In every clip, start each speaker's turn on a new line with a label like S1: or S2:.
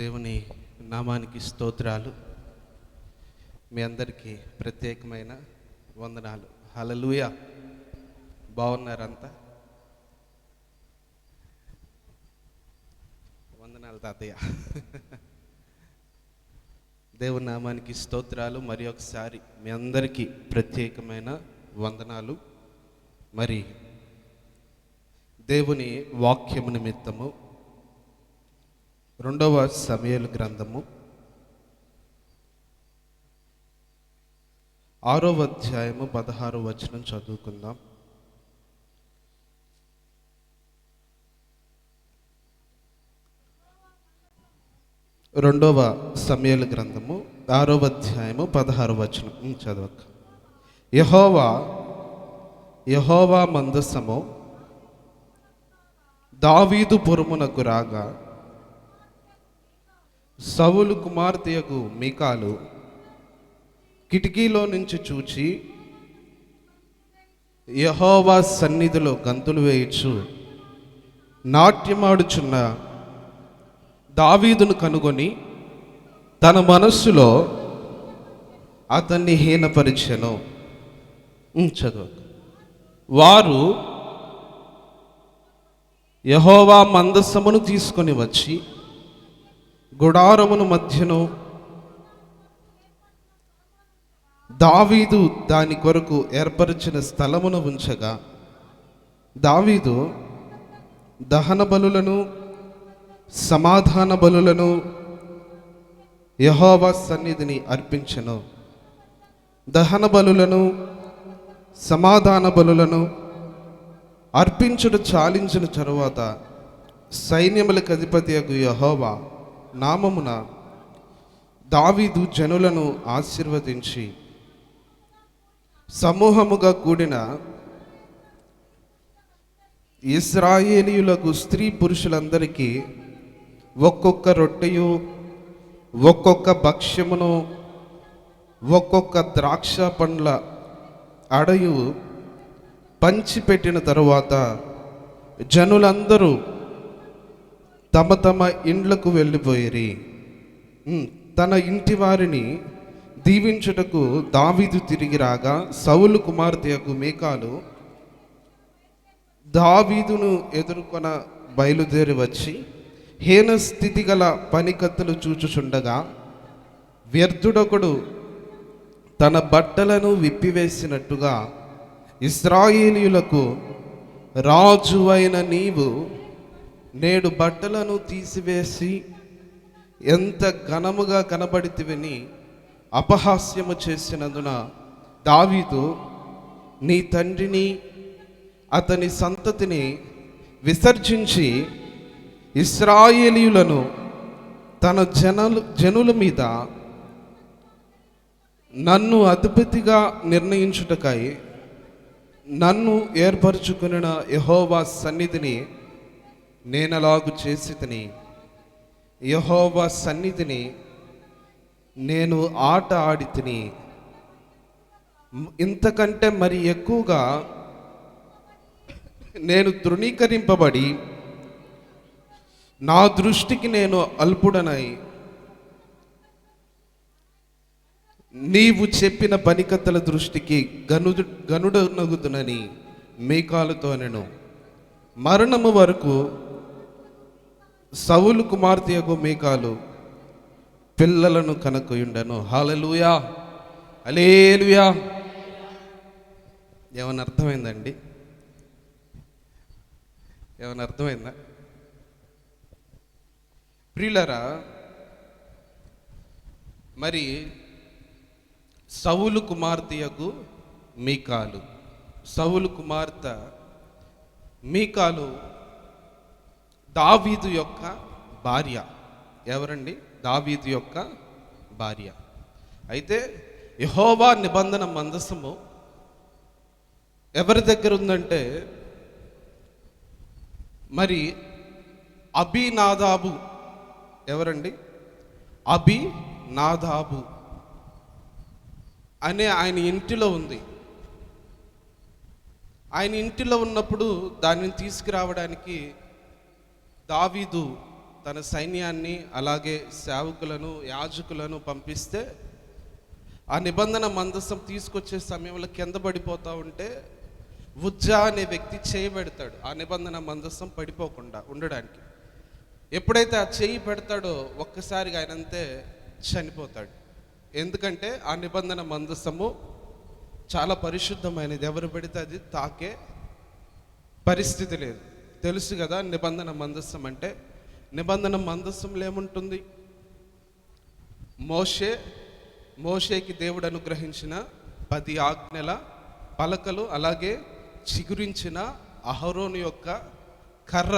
S1: దేవుని నామానికి స్తోత్రాలు. మీ అందరికీ ప్రత్యేకమైన వందనాలు. హల్లెలూయా. బాగున్నారంతా? వందనాలు తాతయ్య. దేవుని నామానికి స్తోత్రాలు. మరి ఒకసారి మీ అందరికీ ప్రత్యేకమైన వందనాలు. మరి దేవుని వాక్యము నిమిత్తము 2వ సమూయేలు గ్రంథము 6వ అధ్యాయము 16వ వచనం చదువుకుందాం. రెండవ సమూయేలు గ్రంథము 6వ అధ్యాయము 16వ వచనం చదవక. యెహోవా మందసము దావీదు పురమునకు రాగా సౌలు కుమార్తెయగు మీకాలు కిటికీలో నుంచి చూచి యెహోవా సన్నిధిలో గంతులు వేయుచు నాట్యమాడుచున్న దావీదును కనుగొని తన మనస్సులో అతన్ని హీనపరిచెను. చదువు. వారు యెహోవా మందసమును తీసుకొని వచ్చి గుడారమును మధ్యను దావీదు దాని కొరకు ఏర్పరిచిన స్థలమును ఉంచగా దావీదు దహన బలులను సమాధాన బలులను యెహోవా సన్నిధిని అర్పించెను. దహన బలులను సమాధాన బలులను అర్పించుట చాలించిన తరువాత సైన్యములకు అధిపతియగు యెహోవా నామమున దావీదు జనులను ఆశీర్వదించి సమూహముగా కూడిన ఇశ్రాయేలీయులకు స్త్రీ పురుషులందరికీ ఒక్కొక్క రొట్టెయు ఒక్కొక్క భక్ష్యమును ఒక్కొక్క ద్రాక్ష పండ్ల అడయు పంచిపెట్టిన తరువాత జనులందరూ తమ తమ ఇండ్లకు వెళ్ళిపోయిరి. తన ఇంటి వారిని దీవించుటకు దావీదు తిరిగి రాగా సౌలు కుమార్తెయగు మీకాలు దావీదును ఎదుర్కొన బయలుదేరి వచ్చి హీన స్థితి గల పనికత్తులు చూచుచుండగా వ్యర్థుడొకడు తన బట్టలను విప్పివేసినట్టుగా ఇశ్రాయేలీయులకు రాజువైన నీవు నేడు బట్టలను తీసివేసి ఎంత ఘనముగా కనబడితివని అపహాస్యము చేసినందున దావీదు నీ తండ్రిని అతని సంతతిని విసర్జించి ఇశ్రాయేలీయులను తన జనుల మీద నన్ను అధిపతిగా నిర్ణయించుటకై నన్ను ఏర్పరచుకున్న యెహోవా సన్నిధిని నేనలాగు చేసి తిని యెహోవా సన్నిధిని నేను ఆట ఆడి తిని ఇంతకంటే మరి ఎక్కువగా నేను తృణీకరింపబడి నా దృష్టికి నేను అల్పుడనై నీవు చెప్పిన పనికత్తల దృష్టికి గనుడనగుదునని మీకాలుతో నేను మరణము వరకు సౌలు కుమార్తెయగు మీకాలు పిల్లలను కనుకొయుండెను. హల్లెలూయా, హల్లెలూయా. ఏమన్నా అర్థమైందండి? ఏమన్నా అర్థమైందా? ప్రియులారా, మరి సౌలు కుమార్తెయగు మీకాలు, సౌలు కుమార్తె మీకాలు దావీదు యొక్క భార్య. ఎవరండి? దావీదు యొక్క భార్య. అయితే యెహోవా నిబంధన మందసము ఎవరి దగ్గర ఉందంటే మరి అబీనాదాబు. ఎవరండి? అబీనాదాబు అనే ఆయన ఇంటిలో ఉంది. ఆయన ఇంటిలో ఉన్నప్పుడు దానిని తీసుకురావడానికి దావీదు తన సైన్యాన్ని అలాగే సేవకులను యాజకులను పంపిస్తే ఆ నిబంధన మందసం తీసుకొచ్చే సమయంలో కింద పడిపోతూ ఉంటే ఉజ్జా అనే వ్యక్తి చేయబెడతాడు ఆ నిబంధన మందసం పడిపోకుండా ఉండడానికి. ఎప్పుడైతే ఆ చేయి పెడతాడో ఒక్కసారిగా ఆయనంతే చనిపోతాడు. ఎందుకంటే ఆ నిబంధన మందసము చాలా పరిశుద్ధమైనది, ఎవరు పెడితే అది తాకే పరిస్థితి లేదు. తెలుసు కదా నిబంధన మందసం అంటే. నిబంధన మందసంలో ఏముంటుంది? మోషేకి దేవుడు అనుగ్రహించిన 10 ఆజ్ఞల పలకలు, అలాగే చిగురించిన అహరోను యొక్క కర్ర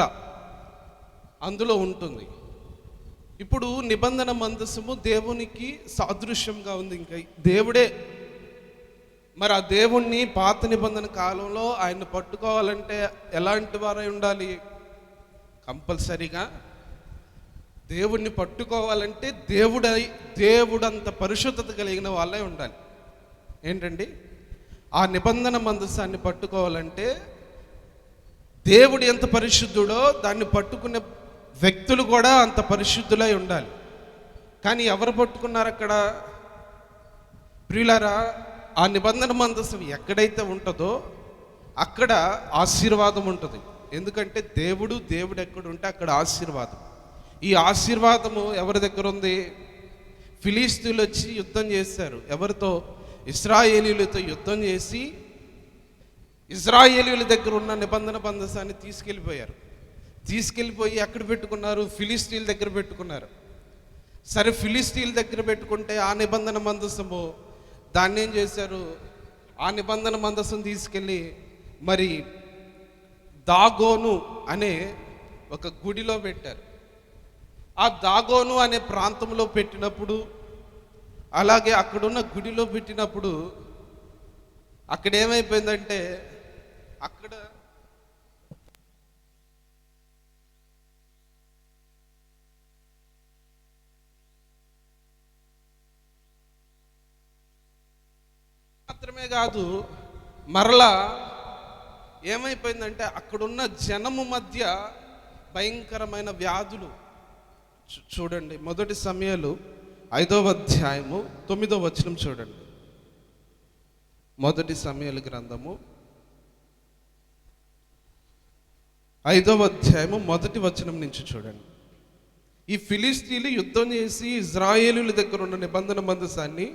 S1: అందులో ఉంటుంది. ఇప్పుడు నిబంధన మందసము దేవునికి సాదృశ్యంగా ఉంది. ఇంకా దేవుడే మరి ఆ దేవుణ్ణి పాత నిబంధన కాలంలో ఆయన పట్టుకోవాలంటే ఎలాంటి వారై ఉండాలి? కంపల్సరీగా దేవుణ్ణి పట్టుకోవాలంటే దేవుడంత పరిశుద్ధత కలిగిన వాళ్ళే ఉండాలి. ఏంటండి? ఆ నిబంధన మందసాన్ని పట్టుకోవాలంటే దేవుడు ఎంత పరిశుద్ధుడో దాన్ని పట్టుకునే వ్యక్తులు కూడా అంత పరిశుద్ధులై ఉండాలి. కానీ ఎవరు పట్టుకున్నారు అక్కడ? ప్రియులారా, ఆ నిబంధన మందసం ఎక్కడైతే ఉంటుందో అక్కడ ఆశీర్వాదం ఉంటుంది. ఎందుకంటే దేవుడు ఎక్కడ ఉంటే అక్కడ ఆశీర్వాదం. ఈ ఆశీర్వాదము ఎవరి దగ్గర ఉంది? ఫిలిస్తీయులు వచ్చి యుద్ధం చేశారు. ఎవరితో? ఇశ్రాయేలీయులతో యుద్ధం చేసి ఇశ్రాయేలీయుల దగ్గర ఉన్న నిబంధన మందసాన్ని తీసుకెళ్ళిపోయి ఎక్కడ పెట్టుకున్నారు? ఫిలిస్తీయుల దగ్గర పెట్టుకున్నారు. సరే, ఫిలిస్తీయుల దగ్గర పెట్టుకుంటే ఆ నిబంధన మందసము దాన్ని ఏం చేశారు? ఆ నిబంధన మందసం తీసుకెళ్ళి మరి దాగోను అనే ఒక గుడిలో పెట్టారు. ఆ దాగోను అనే ప్రాంతంలో పెట్టినప్పుడు, అలాగే అక్కడున్న గుడిలో పెట్టినప్పుడు అక్కడ ఏమైపోయిందంటే అక్కడ మాత్రమే కాదు, మరలా ఏమైపోయిందంటే అక్కడున్న జనము మధ్య భయంకరమైన వ్యాధులు. చూడండి, 1 సమూయేలు 5వ అధ్యాయము 9వ వచనం చూడండి. 1 సమూయేలు గ్రంథము 5వ అధ్యాయము 1వ వచనం నుంచి చూడండి. ఈ ఫిలిస్తీయులు యుద్ధం చేసి ఇశ్రాయేలీయుల దగ్గర ఉన్న నిబంధన మందసాన్ని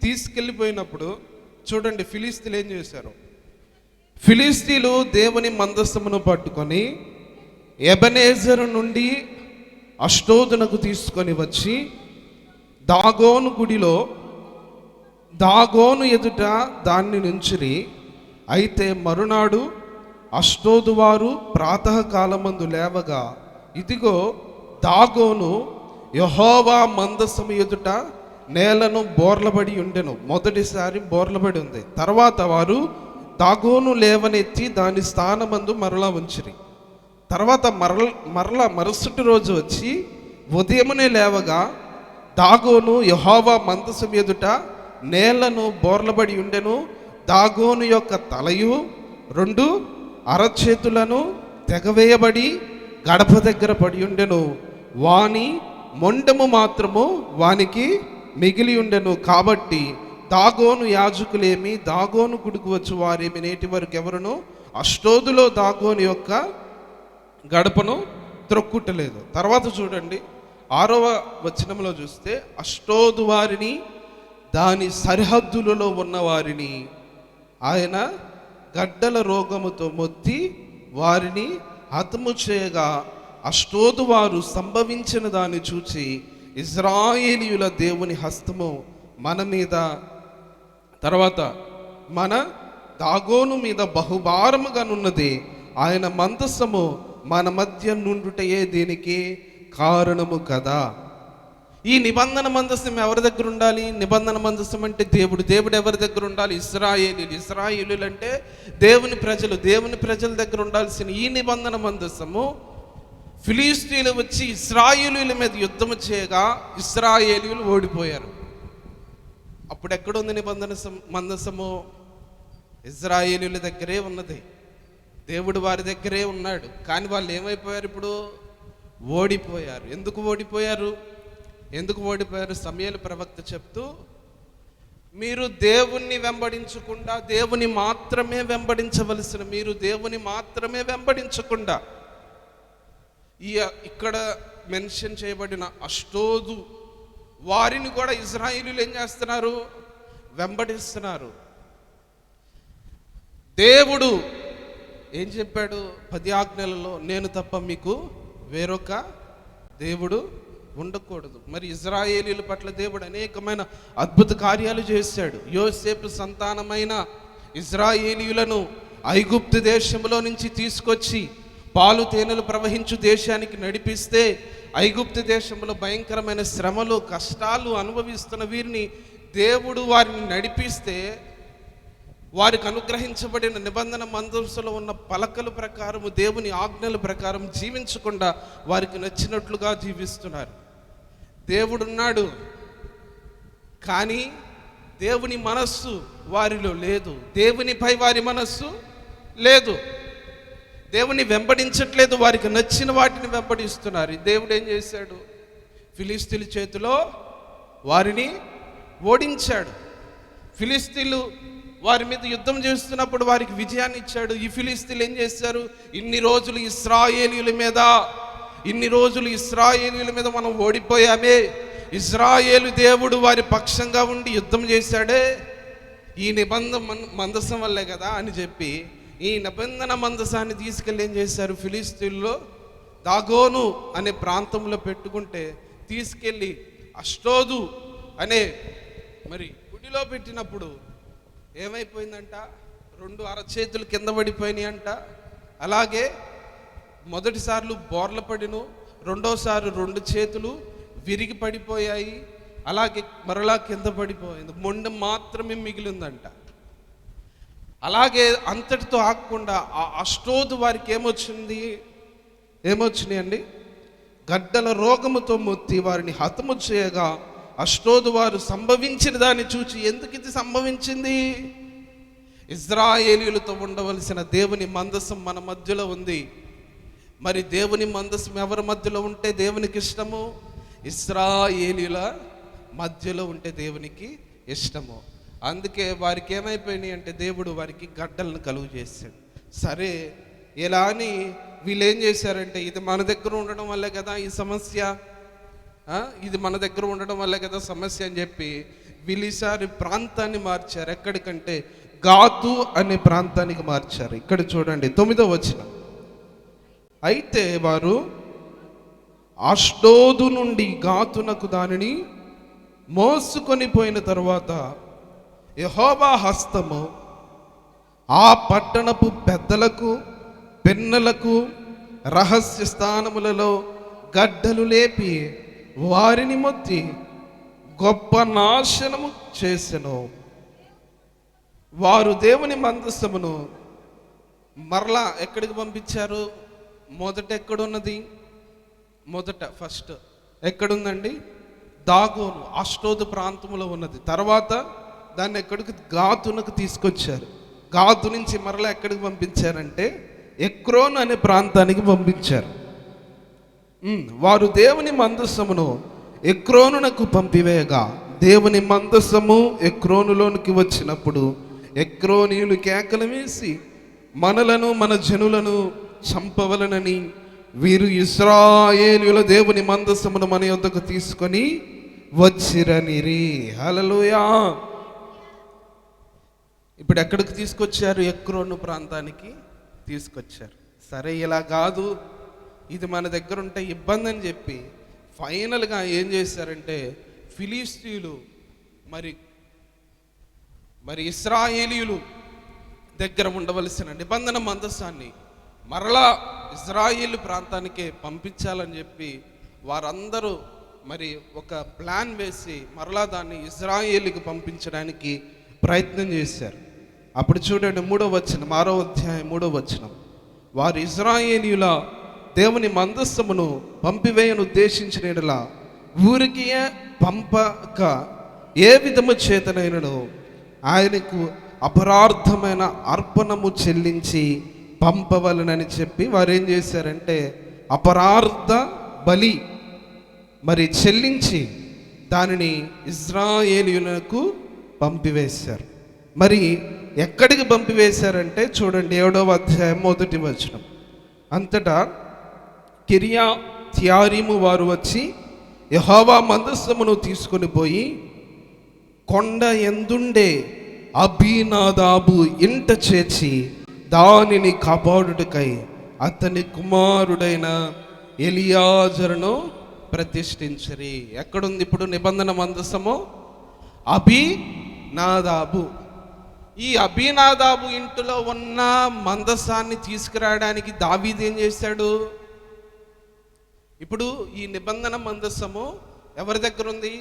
S1: తీసుకెళ్ళిపోయినప్పుడు చూడండి ఫిలిస్తీయులు ఏం చేశారు? ఫిలిస్తీయులు దేవుని మందసమును పట్టుకొని ఎబెనేజరు నుండి అష్డోదునకు తీసుకొని వచ్చి దాగోను గుడిలో దాగోను ఎదుట దాన్ని నుంచిరి. అయితే మరునాడు అష్డోదు వారు ప్రాతకాలమందు లేవగా, ఇదిగో దాగోను యెహోవా మందసము ఎదుట నేలను బోర్లబడి ఉండెను. మొదటిసారి బోర్లబడి ఉంది. తర్వాత వారు దాగోను లేవనెత్తి దాని స్థానమందు మరలా ఉంచిరి. తర్వాత మరుసటి రోజు వచ్చి ఉదయమునే లేవగా దాగోను యెహోవా మందసం ఎదుట నేలను బోర్లబడి ఉండెను. దాగోను యొక్క తలయు 2 అరచేతులను తెగవేయబడి గడప దగ్గర పడి ఉండెను. వాని మొండము మాత్రము వానికి మిగిలి ఉండెను. కాబట్టి దాగోను యాజకులేమి, దాగోను గుడికి వచ్చి వారేమి నేటి వరకు ఎవరును అష్డోదులో దాగోను యొక్క గడపను త్రొక్కుటలేదు. తర్వాత చూడండి 6వ వచనంలో చూస్తే, అష్డోదు వారిని దాని సరిహద్దులలో ఉన్న వారిని ఆయన గడ్డల రోగముతో మొత్తి వారిని హతము చేయగా, అష్డోదు వారు సంభవించిన దాన్ని చూచి ఇశ్రాయేలీయుల దేవుని హస్తము మన మీద, తర్వాత మన దాగోను మీద బహుభారముగానున్నది. ఆయన మందసము మన మధ్య నుండుటయే దీనికి కారణము కదా. ఈ నిబంధన మందసం ఎవరి దగ్గర ఉండాలి? నిబంధన మందసం అంటే దేవుడు ఎవరి దగ్గర ఉండాలి? ఇశ్రాయేలీయులు అంటే దేవుని ప్రజల దగ్గర ఉండాల్సిన ఈ నిబంధన మందసము ఫిలిస్తీయులు వచ్చి ఇశ్రాయేలీయుల మీద యుద్ధము చేయగా ఇశ్రాయేలీయులు ఓడిపోయారు. అప్పుడు ఎక్కడుంది నిబంధన మందసము? ఇశ్రాయేలీయుల దగ్గరే ఉన్నది. దేవుడు వారి దగ్గరే ఉన్నాడు. కానీ వాళ్ళు ఏమైపోయారు? ఇప్పుడు ఓడిపోయారు. ఎందుకు ఓడిపోయారు? సమూయేలు ప్రవక్త చెప్తూ, మీరు దేవుణ్ణి వెంబడించకుండా, దేవుని మాత్రమే వెంబడించవలసిన మీరు దేవుని మాత్రమే వెంబడించకుండా ఇక్కడ మెన్షన్ చేయబడిన అష్టోదు వారిని కూడా ఇశ్రాయేలీయులు ఏం చేస్తున్నారు? వెంబడిస్తున్నారు. దేవుడు ఏం చెప్పాడు? 10 ఆజ్ఞలలో నేను తప్ప మీకు వేరొక దేవుడు ఉండకూడదు. మరి ఇశ్రాయేలీయుల పట్ల దేవుడు అనేకమైన అద్భుత కార్యాలు చేశాడు. యోసేపు సంతానమైన ఇశ్రాయేలీయులను ఐగుప్తు దేశంలో నుంచి తీసుకొచ్చి పాలు తేనెలు ప్రవహించు దేశానికి నడిపిస్తే, ఐగుప్తు దేశంలో భయంకరమైన శ్రమలు కష్టాలు అనుభవిస్తున్న వీరిని దేవుడు వారిని నడిపిస్తే, వారికి అనుగ్రహించబడిన నిబంధన మందసంలో ఉన్న పలకల ప్రకారము, దేవుని ఆజ్ఞల ప్రకారం జీవించకుండా వారికి నచ్చినట్లుగా జీవిస్తున్నారు. దేవుడున్నాడు, కానీ దేవుని మనస్సు వారిలో లేదు. దేవునిపై వారి మనస్సు లేదు. దేవుని వెంబడించట్లేదు, వారికి నచ్చిన వాటిని వెంబడిస్తున్నారు. దేవుడు ఏం చేశాడు? ఫిలిస్తీన్ల చేతిలో వారిని ఓడించాడు. ఫిలిస్తీన్లు వారి మీద యుద్ధం చేస్తున్నప్పుడు వారికి విజయాన్ని ఇచ్చాడు. ఈ ఫిలిస్తీన్లు ఏం చేశారు? ఇన్ని రోజులు ఇశ్రాయేలీయుల మీద మనం ఓడిపోయామే, ఇశ్రాయేలు దేవుడు వారి పక్షంగా ఉండి యుద్ధం చేశాడే, ఈ నిబంధన మందసం వల్లే కదా అని చెప్పి ఈ నిబంధన మందసాన్ని తీసుకెళ్ళి ఏం చేశారు? ఫిలిస్తీన్లో దాగోను అనే ప్రాంతంలో పెట్టుకుంటే తీసుకెళ్ళి అష్టోదు అనే మరి గుడిలో పెట్టినప్పుడు ఏమైపోయిందంట? 2 అరచేతులు కింద పడిపోయినాయి అంట. అలాగే మొదటిసార్లు బోర్ల పడిను, రెండోసారి 2 చేతులు విరిగి పడిపోయాయి. అలాగే మరలా కింద పడిపోయింది, మొండెం మాత్రమే మిగిలిందంట. అలాగే అంతటితో ఆగకుండా ఆ అష్టోదు వారికి ఏమొచ్చినాయి అండి? గడ్డల రోగముతో మొత్తి వారిని హతము చేయగా, అష్టోదు వారు సంభవించిన దాన్ని చూచి, ఎందుకు ఇది సంభవించింది? ఇశ్రాయేలీయులతో ఉండవలసిన దేవుని మందసం మన మధ్యలో ఉంది. మరి దేవుని మందసం ఎవరి మధ్యలో ఉంటే దేవునికి ఇష్టము? ఇశ్రాయేలీయుల మధ్యలో ఉంటే దేవునికి ఇష్టము. అందుకే వారికి ఏమైపోయినాయి అంటే దేవుడు వారికి గడ్డలను కలుగు చేశాడు. సరే, ఇలా అని వీళ్ళు ఏం చేశారంటే, ఇది మన దగ్గర ఉండడం వల్లే కదా ఈ సమస్య, ఇది మన దగ్గర ఉండడం వల్లే కదా సమస్య అని చెప్పి వీళ్ళు ఈసారి ప్రాంతాన్ని మార్చారు. ఎక్కడికంటే గాతు అనే ప్రాంతానికి మార్చారు. ఇక్కడ చూడండి 9వ వచనం. అయితే వారు అష్డోదు నుండి గాతునకు దానిని మోసుకొని పోయిన తరువాత యెహోవా హస్తము ఆ పట్టణపు పెద్దలకు పెన్నలకు రహస్య స్థానములలో గడ్డలు లేపి వారిని మొత్తి గొప్ప నాశనము చేసెను. వారు దేవుని మందసమును మరలా ఎక్కడికి పంపించారు? ఫస్ట్ ఎక్కడుందండి? దాగోను అష్టోదు ప్రాంతంలో ఉన్నది. తర్వాత దాన్ని ఎక్కడికి? గాతునకు తీసుకొచ్చారు. గాతు నుంచి మరలా ఎక్కడికి పంపించారంటే ఎక్రోను అనే ప్రాంతానికి పంపించారు. వారు దేవుని మందసమును ఎక్రోనునకు పంపివేయగా, దేవుని మందసము ఎక్రోనులోనికి వచ్చినప్పుడు ఎక్రోనీయులు కేకలు వేసి మనలను మన జనులను చంపవలనని వీరు ఇశ్రాయేలీయుల దేవుని మందసమును మన యొద్దకు తీసుకొని వచ్చిరనిరి. హల్లెలూయా. ఇప్పుడు ఎక్కడికి తీసుకొచ్చారు? ఎక్రోను ప్రాంతానికి తీసుకొచ్చారు. సరే, ఇలా కాదు, ఇది మన దగ్గర ఉంటే ఇబ్బంది అని చెప్పి ఫైనల్గా ఏం చేశారంటే ఫిలిస్తీయులు మరి ఇశ్రాయేలీయులు దగ్గర ఉండవలసిన నిబంధన మందసాన్ని మరలా ఇశ్రాయేలు ప్రాంతానికే పంపించాలని చెప్పి వారందరూ మరి ఒక ప్లాన్ వేసి మరలా దాన్ని ఇశ్రాయేలుకి పంపించడానికి ప్రయత్నం చేశారు. అప్పుడు చూడండి 6వ వచనం, 6వ అధ్యాయం 3వ వచనం. వారు ఇశ్రాయేలీయుల దేవుని మందస్సమును పంపివేయను ఉద్దేశించిన యెడల ఊరికి పంపక ఏ విధము చేతనైనను ఆయనకు అపరార్థమైన అర్పణము చెల్లించి పంపవలనని చెప్పి వారు ఏం చేశారంటే అపరార్థ బలి మరి చెల్లించి దానిని ఇశ్రాయేలీయులకు పంపివేశారు. మరి ఎక్కడికి పంపివేశారంటే చూడండి 7వ అధ్యాయం 1వ వచనం. అంతటా కిర్యత్యారీము వారు వచ్చి యెహోవా మందసమును తీసుకొని పోయి కొండ ఎందుండే అబీనాదాబు ఇంట చేర్చి దానిని కాపాడుటకై అతని కుమారుడైన ఎలియాజరును ప్రతిష్ఠించరి. ఎక్కడుంది ఇప్పుడు నిబంధన మందసము? అబీనాదాబు. ఈ అబీనాదాబు ఇంటిలో ఉన్న మందసాన్ని తీసుకురావడానికి దావీదు ఏం చేశాడు? ఇప్పుడు ఈ నిబంధన మందసము ఎవరి దగ్గర ఉంది?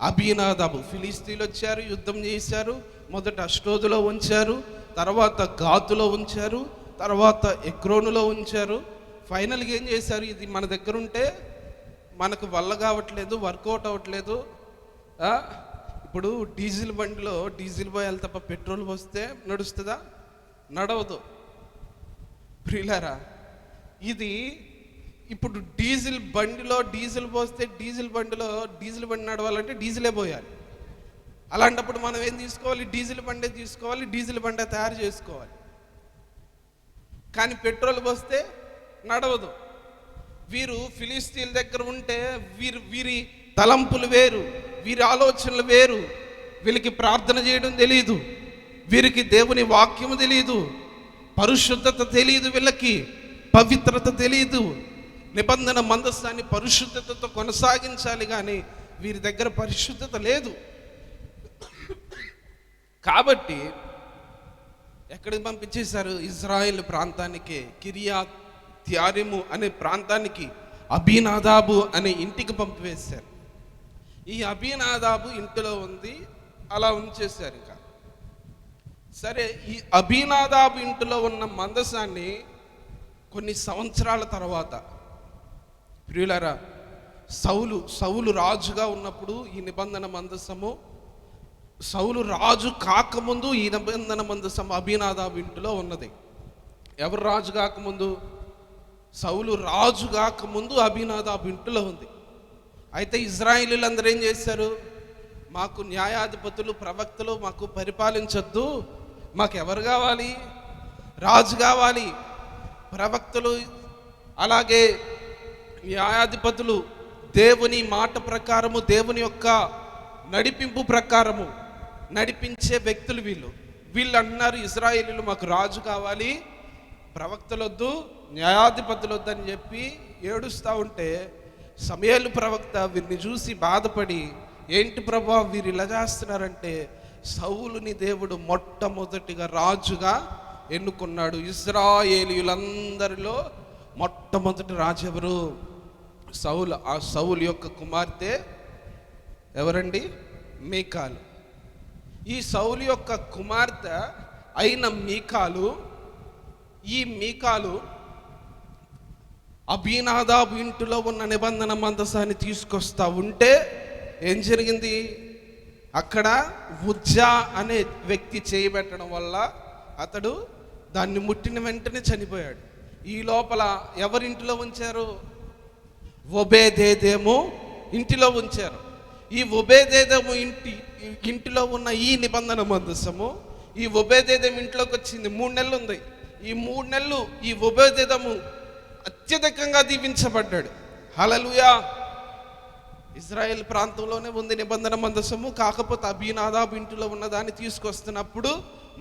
S1: అబీనాదాబు. ఫిలిస్తీన్లు వచ్చారు, యుద్ధం చేశారు. మొదట అష్డోదులో ఉంచారు, తర్వాత గాతులో ఉంచారు, తర్వాత ఎక్రోనులో ఉంచారు. ఫైనల్గా ఏం చేశారు? ఇది మన దగ్గర ఉంటే మనకు వల్ల కావట్లేదు, వర్కౌట్ అవ్వట్లేదు. ఇప్పుడు డీజిల్ బండిలో డీజిల్ పోయాలి తప్ప పెట్రోల్ పోస్తే నడుస్తుందా? నడవదు. ప్రియులారా, ఇది ఇప్పుడు డీజిల్ బండిలో డీజిల్ పోస్తే డీజిల్ బండి నడవాలంటే డీజిలే పోయాలి. అలాంటప్పుడు మనం ఏం తీసుకోవాలి? డీజిల్ బండే తీసుకోవాలి, డీజిల్ బండే తయారు చేసుకోవాలి. కానీ పెట్రోల్ పోస్తే నడవదు. వీరు ఫిలిస్తీన్ల దగ్గర ఉంటే వీరి తలంపులు వేరు, వీరి ఆలోచనలు వేరు. వీళ్ళకి ప్రార్థన చేయడం తెలియదు, వీరికి దేవుని వాక్యము తెలియదు, పరిశుద్ధత తెలియదు, వీళ్ళకి పవిత్రత తెలియదు. నిబంధన మందసాన్ని పరిశుద్ధతతో కొనసాగించాలి, కానీ వీరి దగ్గర పరిశుద్ధత లేదు. కాబట్టి ఎక్కడికి పంపించేశారు? ఇజ్రాయెల్ ప్రాంతానికి, కిర్యత్యారీము అనే ప్రాంతానికి, అబీనాదాబు అనే ఇంటికి పంపివేశారు. ఈ అబీనాదాబు ఇంటిలో ఉంది, అలా ఉంచేశారు. ఇంకా సరే, ఈ అబీనాదాబు ఇంటిలో ఉన్న మందసాన్ని కొన్ని సంవత్సరాల తర్వాత, ప్రియులారా, సౌలు రాజుగా ఉన్నప్పుడు ఈ నిబంధన మందసము, సౌలు రాజు కాకముందు ఈ నిబంధన మందసము అబీనాదాబు ఇంటిలో ఉన్నది. ఎవరు రాజు కాకముందు? సౌలు రాజు కాకముందు అబీనాదాబు ఇంటిలో ఉంది. అయితే ఇజ్రాయేలీలందరూ ఏం చేశారు? మాకు న్యాయాధిపతులు, ప్రవక్తలు మాకు పరిపాలించొద్దు, మాకు ఎవరు కావాలి? రాజు కావాలి. ప్రవక్తలు అలాగే న్యాయాధిపతులు దేవుని మాట ప్రకారము, దేవుని యొక్క నడిపింపు ప్రకారము నడిపించే వ్యక్తులు వీళ్ళు అన్నారు, ఇశ్రాయేలీలు మాకు రాజు కావాలి, ప్రవక్తలొద్దు, న్యాయాధిపతులు వద్దు అని చెప్పి ఏడుస్తూ ఉంటే సమూయేలు ప్రవక్త వీరిని చూసి బాధపడి, ఏంటి ప్రభా వీరు ఇలా చేస్తున్నారంటే, సౌలుని దేవుడు మొట్టమొదటిగా రాజుగా ఎన్నుకున్నాడు. ఇశ్రాయేలీయులందరిలో మొట్టమొదటి రాజు ఎవరు? సౌలు. ఆ సౌలు యొక్క కుమార్తె ఎవరండి? మీకాలు. ఈ సౌలు యొక్క కుమార్తె అయిన మీకాలు, ఈ మీకాలు అబీనాదాబు ఇంటిలో ఉన్న నిబంధన మందసాన్ని తీసుకొస్తా ఉంటే ఏం జరిగింది? అక్కడ ఉజ్జా అనే వ్యక్తి చేయబెట్టడం వల్ల అతడు దాన్ని ముట్టిన వెంటనే చనిపోయాడు. ఈ లోపల ఎవరింటిలో ఉంచారు? ఒబేదేదోము ఇంటిలో ఉంచారు. ఈ ఒబేదేదోము ఇంటిలో ఉన్న ఈ నిబంధన మందసము ఈ ఒబేదేదోము ఇంట్లోకి వచ్చింది. 3 నెలలు ఉంది. ఈ 3 నెలలు ఈ ఒబేదేదోము అత్యధికంగా దీవించబడ్డాడు. హల్లెలూయా. ఇజ్రాయెల్ ప్రాంతంలోనే ఉంది నిబంధన మందసము. కాకపోతే అబీనాదాబు ఇంటిలో ఉన్నదాన్ని తీసుకొస్తున్నప్పుడు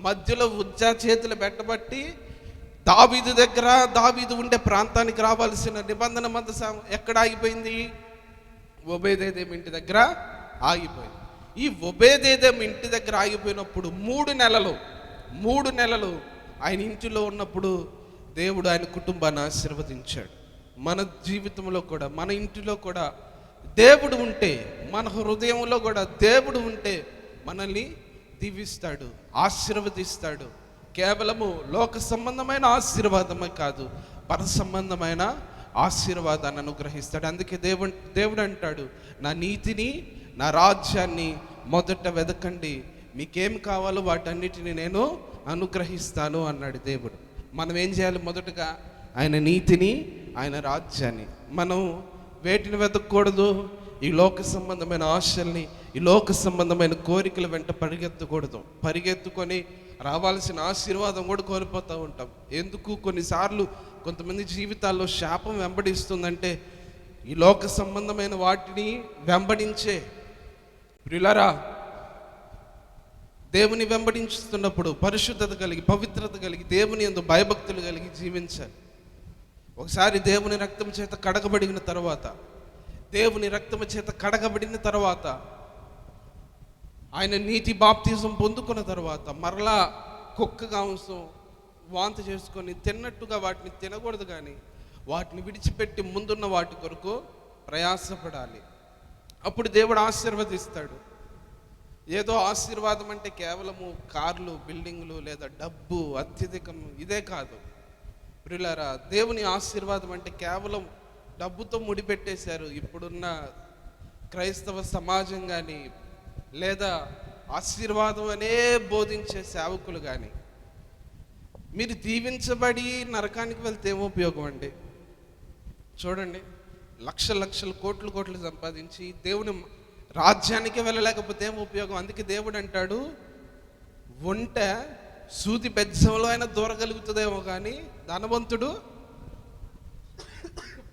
S1: మధ్యలో ఉజ్జా చేతులు పెట్టబట్టి దావీదు ఉండే ప్రాంతానికి రావాల్సిన నిబంధన మందసం ఎక్కడ ఆగిపోయింది? ఒబేదేదోము ఇంటి దగ్గర ఆగిపోయింది. ఈ ఒబేదేదోము ఇంటి దగ్గర ఆగిపోయినప్పుడు 3 నెలలు ఆయన ఇంటిలో ఉన్నప్పుడు దేవుడు ఆయన కుటుంబాన్ని ఆశీర్వదించాడు. మన జీవితంలో కూడా, మన ఇంటిలో కూడా దేవుడు ఉంటే, మన హృదయంలో కూడా దేవుడు ఉంటే మనల్ని దీవిస్తాడు, ఆశీర్వదిస్తాడు. కేవలము లోక సంబంధమైన ఆశీర్వాదమే కాదు, పర సంబంధమైన ఆశీర్వాదాన్ని అనుగ్రహిస్తాడు. అందుకే దేవుడు అంటాడు, నా నీతిని, నా రాజ్యాన్ని మొదట వెదకండి, మీకేం కావాలో వాటన్నిటిని నేను అనుగ్రహిస్తాను అన్నాడు దేవుడు. మనం ఏం చేయాలి? మొదటగా ఆయన నీతిని, ఆయన రాజ్యాన్ని. మనం వేటిని వెతకూడదు? ఈ లోక సంబంధమైన ఆశల్ని, ఈ లోక సంబంధమైన కోరికల వెంట పరిగెత్తకూడదు. పరిగెత్తుకొని రావాల్సిన ఆశీర్వాదం కూడా కోల్పోతూ ఉంటాం. ఎందుకు? కొన్నిసార్లు కొంతమంది జీవితాల్లో శాపం వెంబడిస్తుందంటే ఈ లోక సంబంధమైన వాటిని వెంబడించే. ప్రియులారా, దేవుని వెంబడించుతున్నప్పుడు పరిశుద్ధత కలిగి, పవిత్రత కలిగి, దేవుని యందు భయభక్తులు కలిగి జీవించాలి. ఒకసారి దేవుని రక్తం చేత కడగబడిన తర్వాత, దేవుని రక్తం చేత కడగబడిన తర్వాత, ఆయన నీతి బాప్తిజం పొందుకున్న తర్వాత మరలా కుక్క మాంసం వాంతి చేసుకొని తిన్నట్టుగా వాటిని తినకూడదు, కానీ వాటిని విడిచిపెట్టి ముందున్న వాటి కొరకు ప్రయాసపడాలి. అప్పుడు దేవుడు ఆశీర్వదిస్తాడు. ఏదో ఆశీర్వాదం అంటే కేవలము కార్లు, బిల్డింగ్లు లేదా డబ్బు, అత్యధికం ఇదే కాదు. ప్రియులారా, దేవుని ఆశీర్వాదం అంటే కేవలం డబ్బుతో ముడిపెట్టేశారు ఇప్పుడున్న క్రైస్తవ సమాజం కానీ, లేదా ఆశీర్వాదం అనే బోధించే సేవకులు కానీ. మీరు దీవించబడి నరకానికి వెళ్తే ఏమో ఉపయోగం అండి? చూడండి, లక్షల లక్షలు కోట్లు కోట్లు సంపాదించి దేవుని రాజ్యానికి వెళ్ళలేకపోతే ఏమో ఉపయోగం? అందుకే దేవుడు అంటాడు, ఒంటె సూది బెజ్జంలో అయినా దూరగలుగుతుందేమో కానీ ధనవంతుడు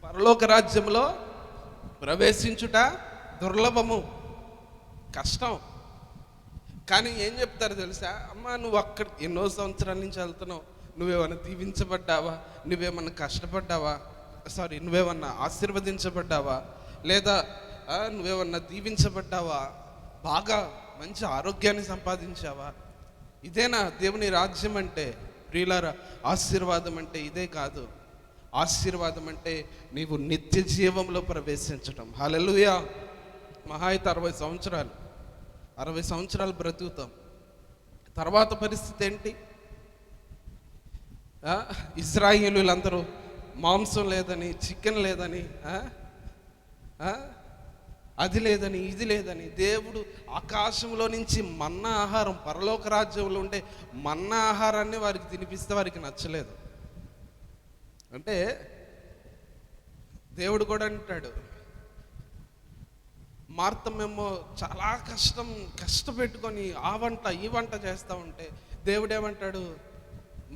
S1: పరలోక రాజ్యంలో ప్రవేశించుట దుర్లభము, కష్టం. కానీ ఏం చెప్తారు తెలుసా? అమ్మా, నువ్వు అక్కడ ఎన్నో సంవత్సరాల నుంచి వెళ్తున్నావు, నువ్వేమన్నా దీవించబడ్డావా? నువ్వేమన్నా కష్టపడ్డావా? నువ్వేమన్నా ఆశీర్వదించబడ్డావా? లేదా నువ్వేమన్నా దీవించబడ్డావా? బాగా మంచి ఆరోగ్యాన్ని సంపాదించావా? ఇదేనా దేవుని రాజ్యం అంటే? ప్రియులారా, ఆశీర్వాదం అంటే ఇదే కాదు. ఆశీర్వాదం అంటే నీవు నిత్య జీవంలో ప్రవేశించటం. హల్లెలూయా. మహా అయితే 60 సంవత్సరాలు బ్రతుకుతాం. తర్వాత పరిస్థితి ఏంటి? ఇశ్రాయేలీయులందరూ మాంసం లేదని, చికెన్ లేదని, అది లేదని, ఇది లేదని దేవుడు ఆకాశంలో నుంచి మన్నా ఆహారం, పరలోక రాజ్యంలో ఉండే మన్నా ఆహారాన్ని వారికి తినిపిస్తే వారికి నచ్చలేదు. అంటే దేవుడు కూడా అంటాడు, మార్తమేమో చాలా కష్టపెట్టుకొని ఆ వంట ఈ వంట చేస్తూ ఉంటే దేవుడు ఏమంటాడు?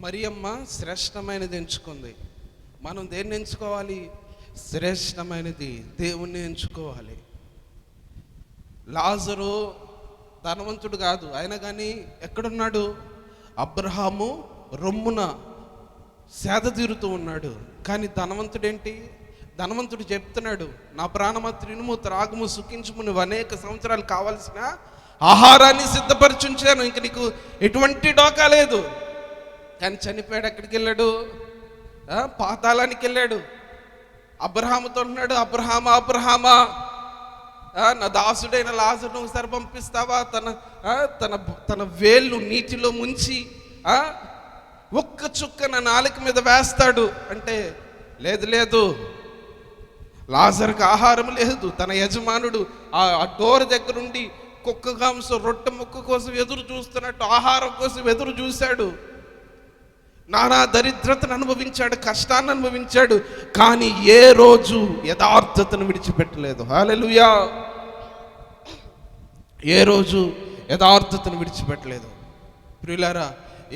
S1: మరియమ్మ శ్రేష్టమైనది ఎంచుకుంది. మనం దేన్ని ఎంచుకోవాలి? శ్రేష్టమైనది, దేవుణ్ణి ఎంచుకోవాలి. లాజరు ధనవంతుడు కాదు, అయినా కానీ ఎక్కడున్నాడు? అబ్రహాము రొమ్మున సేద తీరుతూ ఉన్నాడు. కానీ ధనవంతుడేంటి? ధనవంతుడు చెప్తున్నాడు, నా ప్రాణమ తినుము, త్రాగుము, సుఖించుము, నువ్వు అనేక సంవత్సరాలు కావాల్సిన ఆహారాన్ని సిద్ధపరిచుంచాను, ఇంక నీకు ఎటువంటి డోకా లేదు. కానీ చనిపోయాడు. ఎక్కడికి వెళ్ళాడు? పాతాళానికి వెళ్ళాడు. అబ్రహాముతో ఉన్నాడు, అబ్రహామా, నా దాసుడైన లాజరును ఒకసారి పంపిస్తావా? తన వేళ్ళు నీటిలో ముంచి ఒక్క చుక్క నా నాలుక మీద వేస్తాడు అంటే, లేదు, లాజరుకు ఆహారం లేదు. తన యజమానుడు ఆ డోర్ దగ్గరుండి కుక్క మాంసం, రొట్టె ముక్క కోసం ఎదురు చూస్తున్నట్టు ఆహారం కోసం ఎదురు చూశాడు. నానా దరిద్రతను అనుభవించాడు, కష్టాన్ని అనుభవించాడు, కానీ ఏ రోజు యథార్థతను విడిచిపెట్టలేదు. హల్లెలూయా. ఏ రోజు యథార్థతను విడిచిపెట్టలేదు. ప్రియులారా,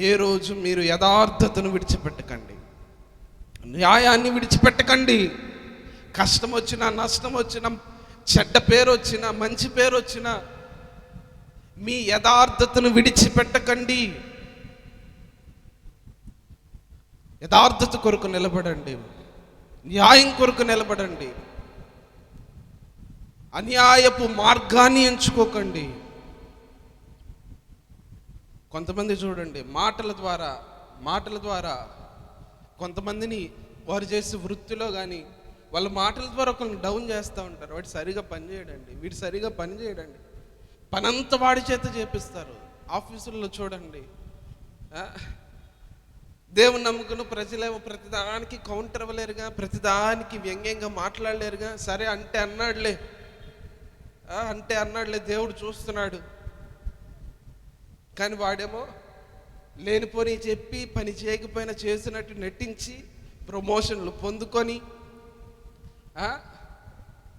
S1: ఏ రోజు మీరు యథార్థతను విడిచిపెట్టకండి, న్యాయాన్ని విడిచిపెట్టకండి. కష్టం వచ్చినా, నష్టం వచ్చినా, చెడ్డ పేరు వచ్చినా, మంచి పేరు వచ్చినా మీ యథార్థతను విడిచిపెట్టకండి. యథార్థత కొరకు నిలబడండి, న్యాయం కొరకు నిలబడండి. అన్యాయపు మార్గాన్ని ఎంచుకోకండి. కొంతమంది చూడండి, మాటల ద్వారా కొంతమందిని వారు చేసే వృత్తిలో కానీ వాళ్ళ మాటల ద్వారా ఒకరిని డౌన్ చేస్తూ ఉంటారు. వాడు సరిగా పని చేయడండి, వీడు సరిగా పని చేయడండి, పనంతా వాడి చేత చేపిస్తారు. ఆఫీసుల్లో చూడండి, దేవుని నమ్ముకున్న ప్రజలేమో ప్రతిదానికి కౌంటర్ ఇవ్వలేరుగా, ప్రతిదానికి వ్యంగ్యంగా మాట్లాడలేరుగా. సరే అంటే అన్నాడులే, దేవుడు చూస్తున్నాడు. కానీ వాడేమో లేనిపోని చెప్పి పని చేయకపోయినా చేసినట్టు నటించి ప్రమోషన్లు పొందుకొని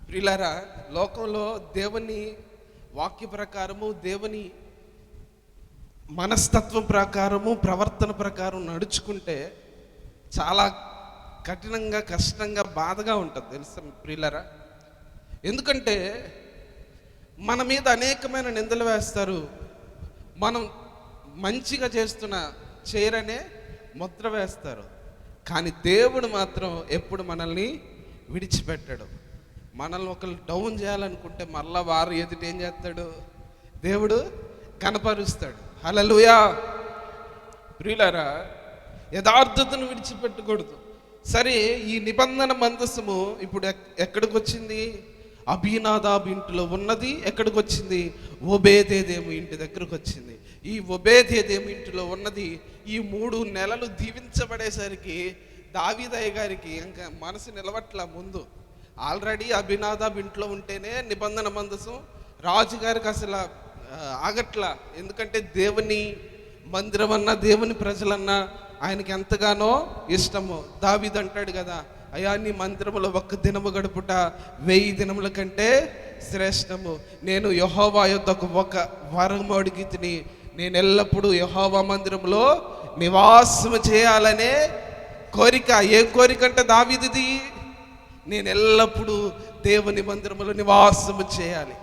S1: ప్రియులారా, లోకంలో దేవుని వాక్య ప్రకారము, దేవుని మనస్తత్వం ప్రకారము, ప్రవర్తన ప్రకారం నడుచుకుంటే చాలా కఠినంగా, కష్టంగా, బాధగా ఉంటుంది తెలుసా ప్రియులారా. ఎందుకంటే మన మీద అనేకమైన నిందలు వేస్తారు. మనం మంచిగా చేస్తున్న చేయరనే ముద్ర వేస్తారు. కానీ దేవుడు మాత్రం ఎప్పుడు మనల్ని విడిచిపెట్టాడు. మనల్ని ఒకరు డౌన్ చేయాలనుకుంటే మళ్ళా వారు ఎదుట ఏం చేస్తాడు? దేవుడు కనపరుస్తాడు. హల్లెలూయా. ప్రియులారా, యథార్థతను విడిచిపెట్టకూడదు. సరే, ఈ నిబంధన మందసము ఇప్పుడు ఎక్కడికి వచ్చింది? అబీనాదాబు ఇంటిలో ఉన్నది ఎక్కడికి వచ్చింది? ఓబేదేదేము ఇంటి దగ్గరకు వచ్చింది. ఈ ఓబేదేదేము ఇంటిలో ఉన్నది ఈ 3 నెలలు దీవించబడేసరికి దావీదయ్య గారికి ఇంకా మనసు నిలవట్ల. ముందు ఆల్రెడీ అబీనాదాబు ఇంట్లో ఉంటేనే నిబంధన మందసం రాజుగారికి అసలు ఆగట్లా. ఎందుకంటే దేవుని మందిరం అన్నా, దేవుని ప్రజలన్నా ఆయనకి ఎంతగానో ఇష్టము. దావీదు అంటాడు కదా, అయ్యా నీ మందిరములో 1 దినము గడుపుట 1000 దినముల కంటే శ్రేష్టము. నేను యెహోవా యొద్దకు ఒక వరము అడిగితిని, నేను ఎల్లప్పుడూ యెహోవా మందిరములో నివాసము చేయాలనే కోరిక. ఏం కోరిక అంటే దావీదుది? నేను ఎల్లప్పుడూ దేవుని మందిరములో నివాసము చేయాలి.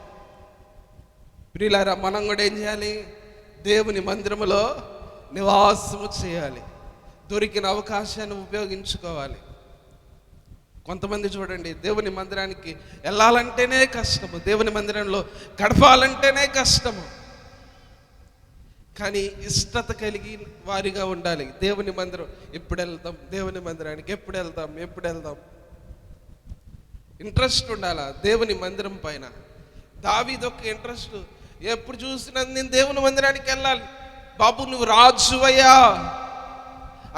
S1: ప్రియులారా, మనం కూడా ఏం చేయాలి? దేవుని మందిరములో నివాసము చేయాలి. దొరికిన అవకాశాన్ని ఉపయోగించుకోవాలి. కొంతమంది చూడండి, దేవుని మందిరానికి వెళ్ళాలంటేనే కష్టము, దేవుని మందిరంలో గడపాలంటేనే కష్టము. కానీ ఇష్టత కలిగి వారిగా ఉండాలి. దేవుని మందిరం ఎప్పుడు వెళ్దాం, దేవుని మందిరానికి ఎప్పుడు వెళ్దాం ఇంట్రెస్ట్ ఉండాలా దేవుని మందిరం పైన. దావీదొక్క ఇంట్రెస్ట్, ఎప్పుడు చూసినా నేను దేవుని మందిరానికి వెళ్ళాలి. బాబు, నువ్వు రాజువయ్యా,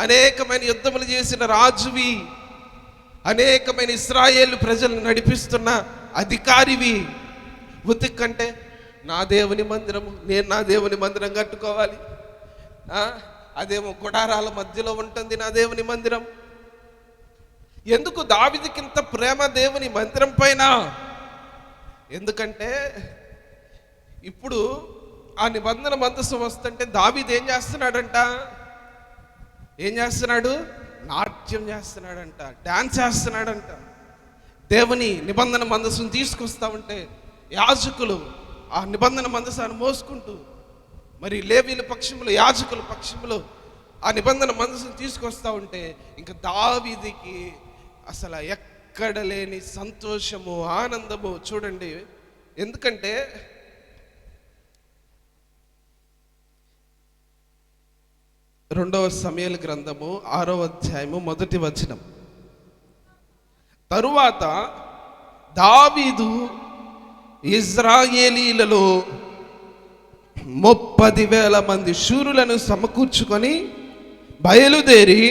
S1: అనేకమైన యుద్ధములు చేసిన రాజువి, అనేకమైన ఇశ్రాయేలు ప్రజలను నడిపిస్తున్న అధికారివి. ఉతికంటే నా దేవుని మందిరము, నేను నా దేవుని మందిరం కట్టుకోవాలి. అదేమో గుడారాల మధ్యలో ఉంటుంది నా దేవుని మందిరం. ఎందుకు దావీదుకి ఇంత ప్రేమ దేవుని మందిరం పైన? ఎందుకంటే ఇప్పుడు ఆ నిబంధన మందసం వస్తుంటే దావీదు ఏం చేస్తున్నాడంట? నాట్యం చేస్తున్నాడంట, డాన్స్ చేస్తున్నాడంట. దేవుని నిబంధన మందసం తీసుకొస్తా ఉంటే యాజకులు ఆ నిబంధన మందసాన్ని మోసుకుంటూ, మరి లేవీల పక్షములు, యాజకుల పక్షములు ఆ నిబంధన మందసం తీసుకొస్తా ఉంటే ఇంకా దావీదుకి అసలు ఎక్కడ లేని సంతోషము, ఆనందము. చూడండి, ఎందుకంటే రెండవ సమూయేలు గ్రంథము 6వ అధ్యాయము 1వ వచనం. తరువాత దావీదు ఇశ్రాయేలీలలో 30,000 మంది శూరులను సమకూర్చుకొని బయలుదేరి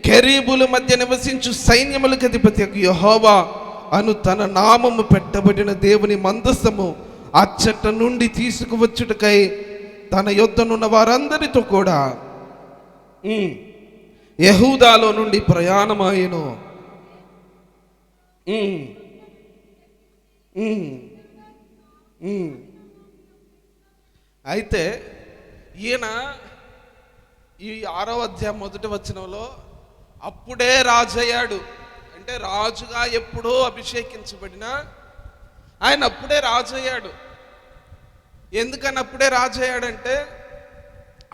S1: కెరూబుల మధ్య నివసించు సైన్యములకు అధిపతి యెహోవా అను తన నామము పెట్టబడిన దేవుని మందసము అచ్చట నుండి తీసుకువచ్చుటకై తన యొద్దనున్న వారందరితో కూడా యెహూదాలో నుండి ప్రయాణమాయెను. అయితే ఈయన ఈ 6వ అధ్యాయం 1వ వచనంలో అప్పుడే రాజయ్యాడు. అంటే రాజుగా ఎప్పుడో అభిషేకించబడిన ఆయన అప్పుడే రాజయ్యాడు. ఎందుకని అప్పుడే రాజయ్యాడంటే,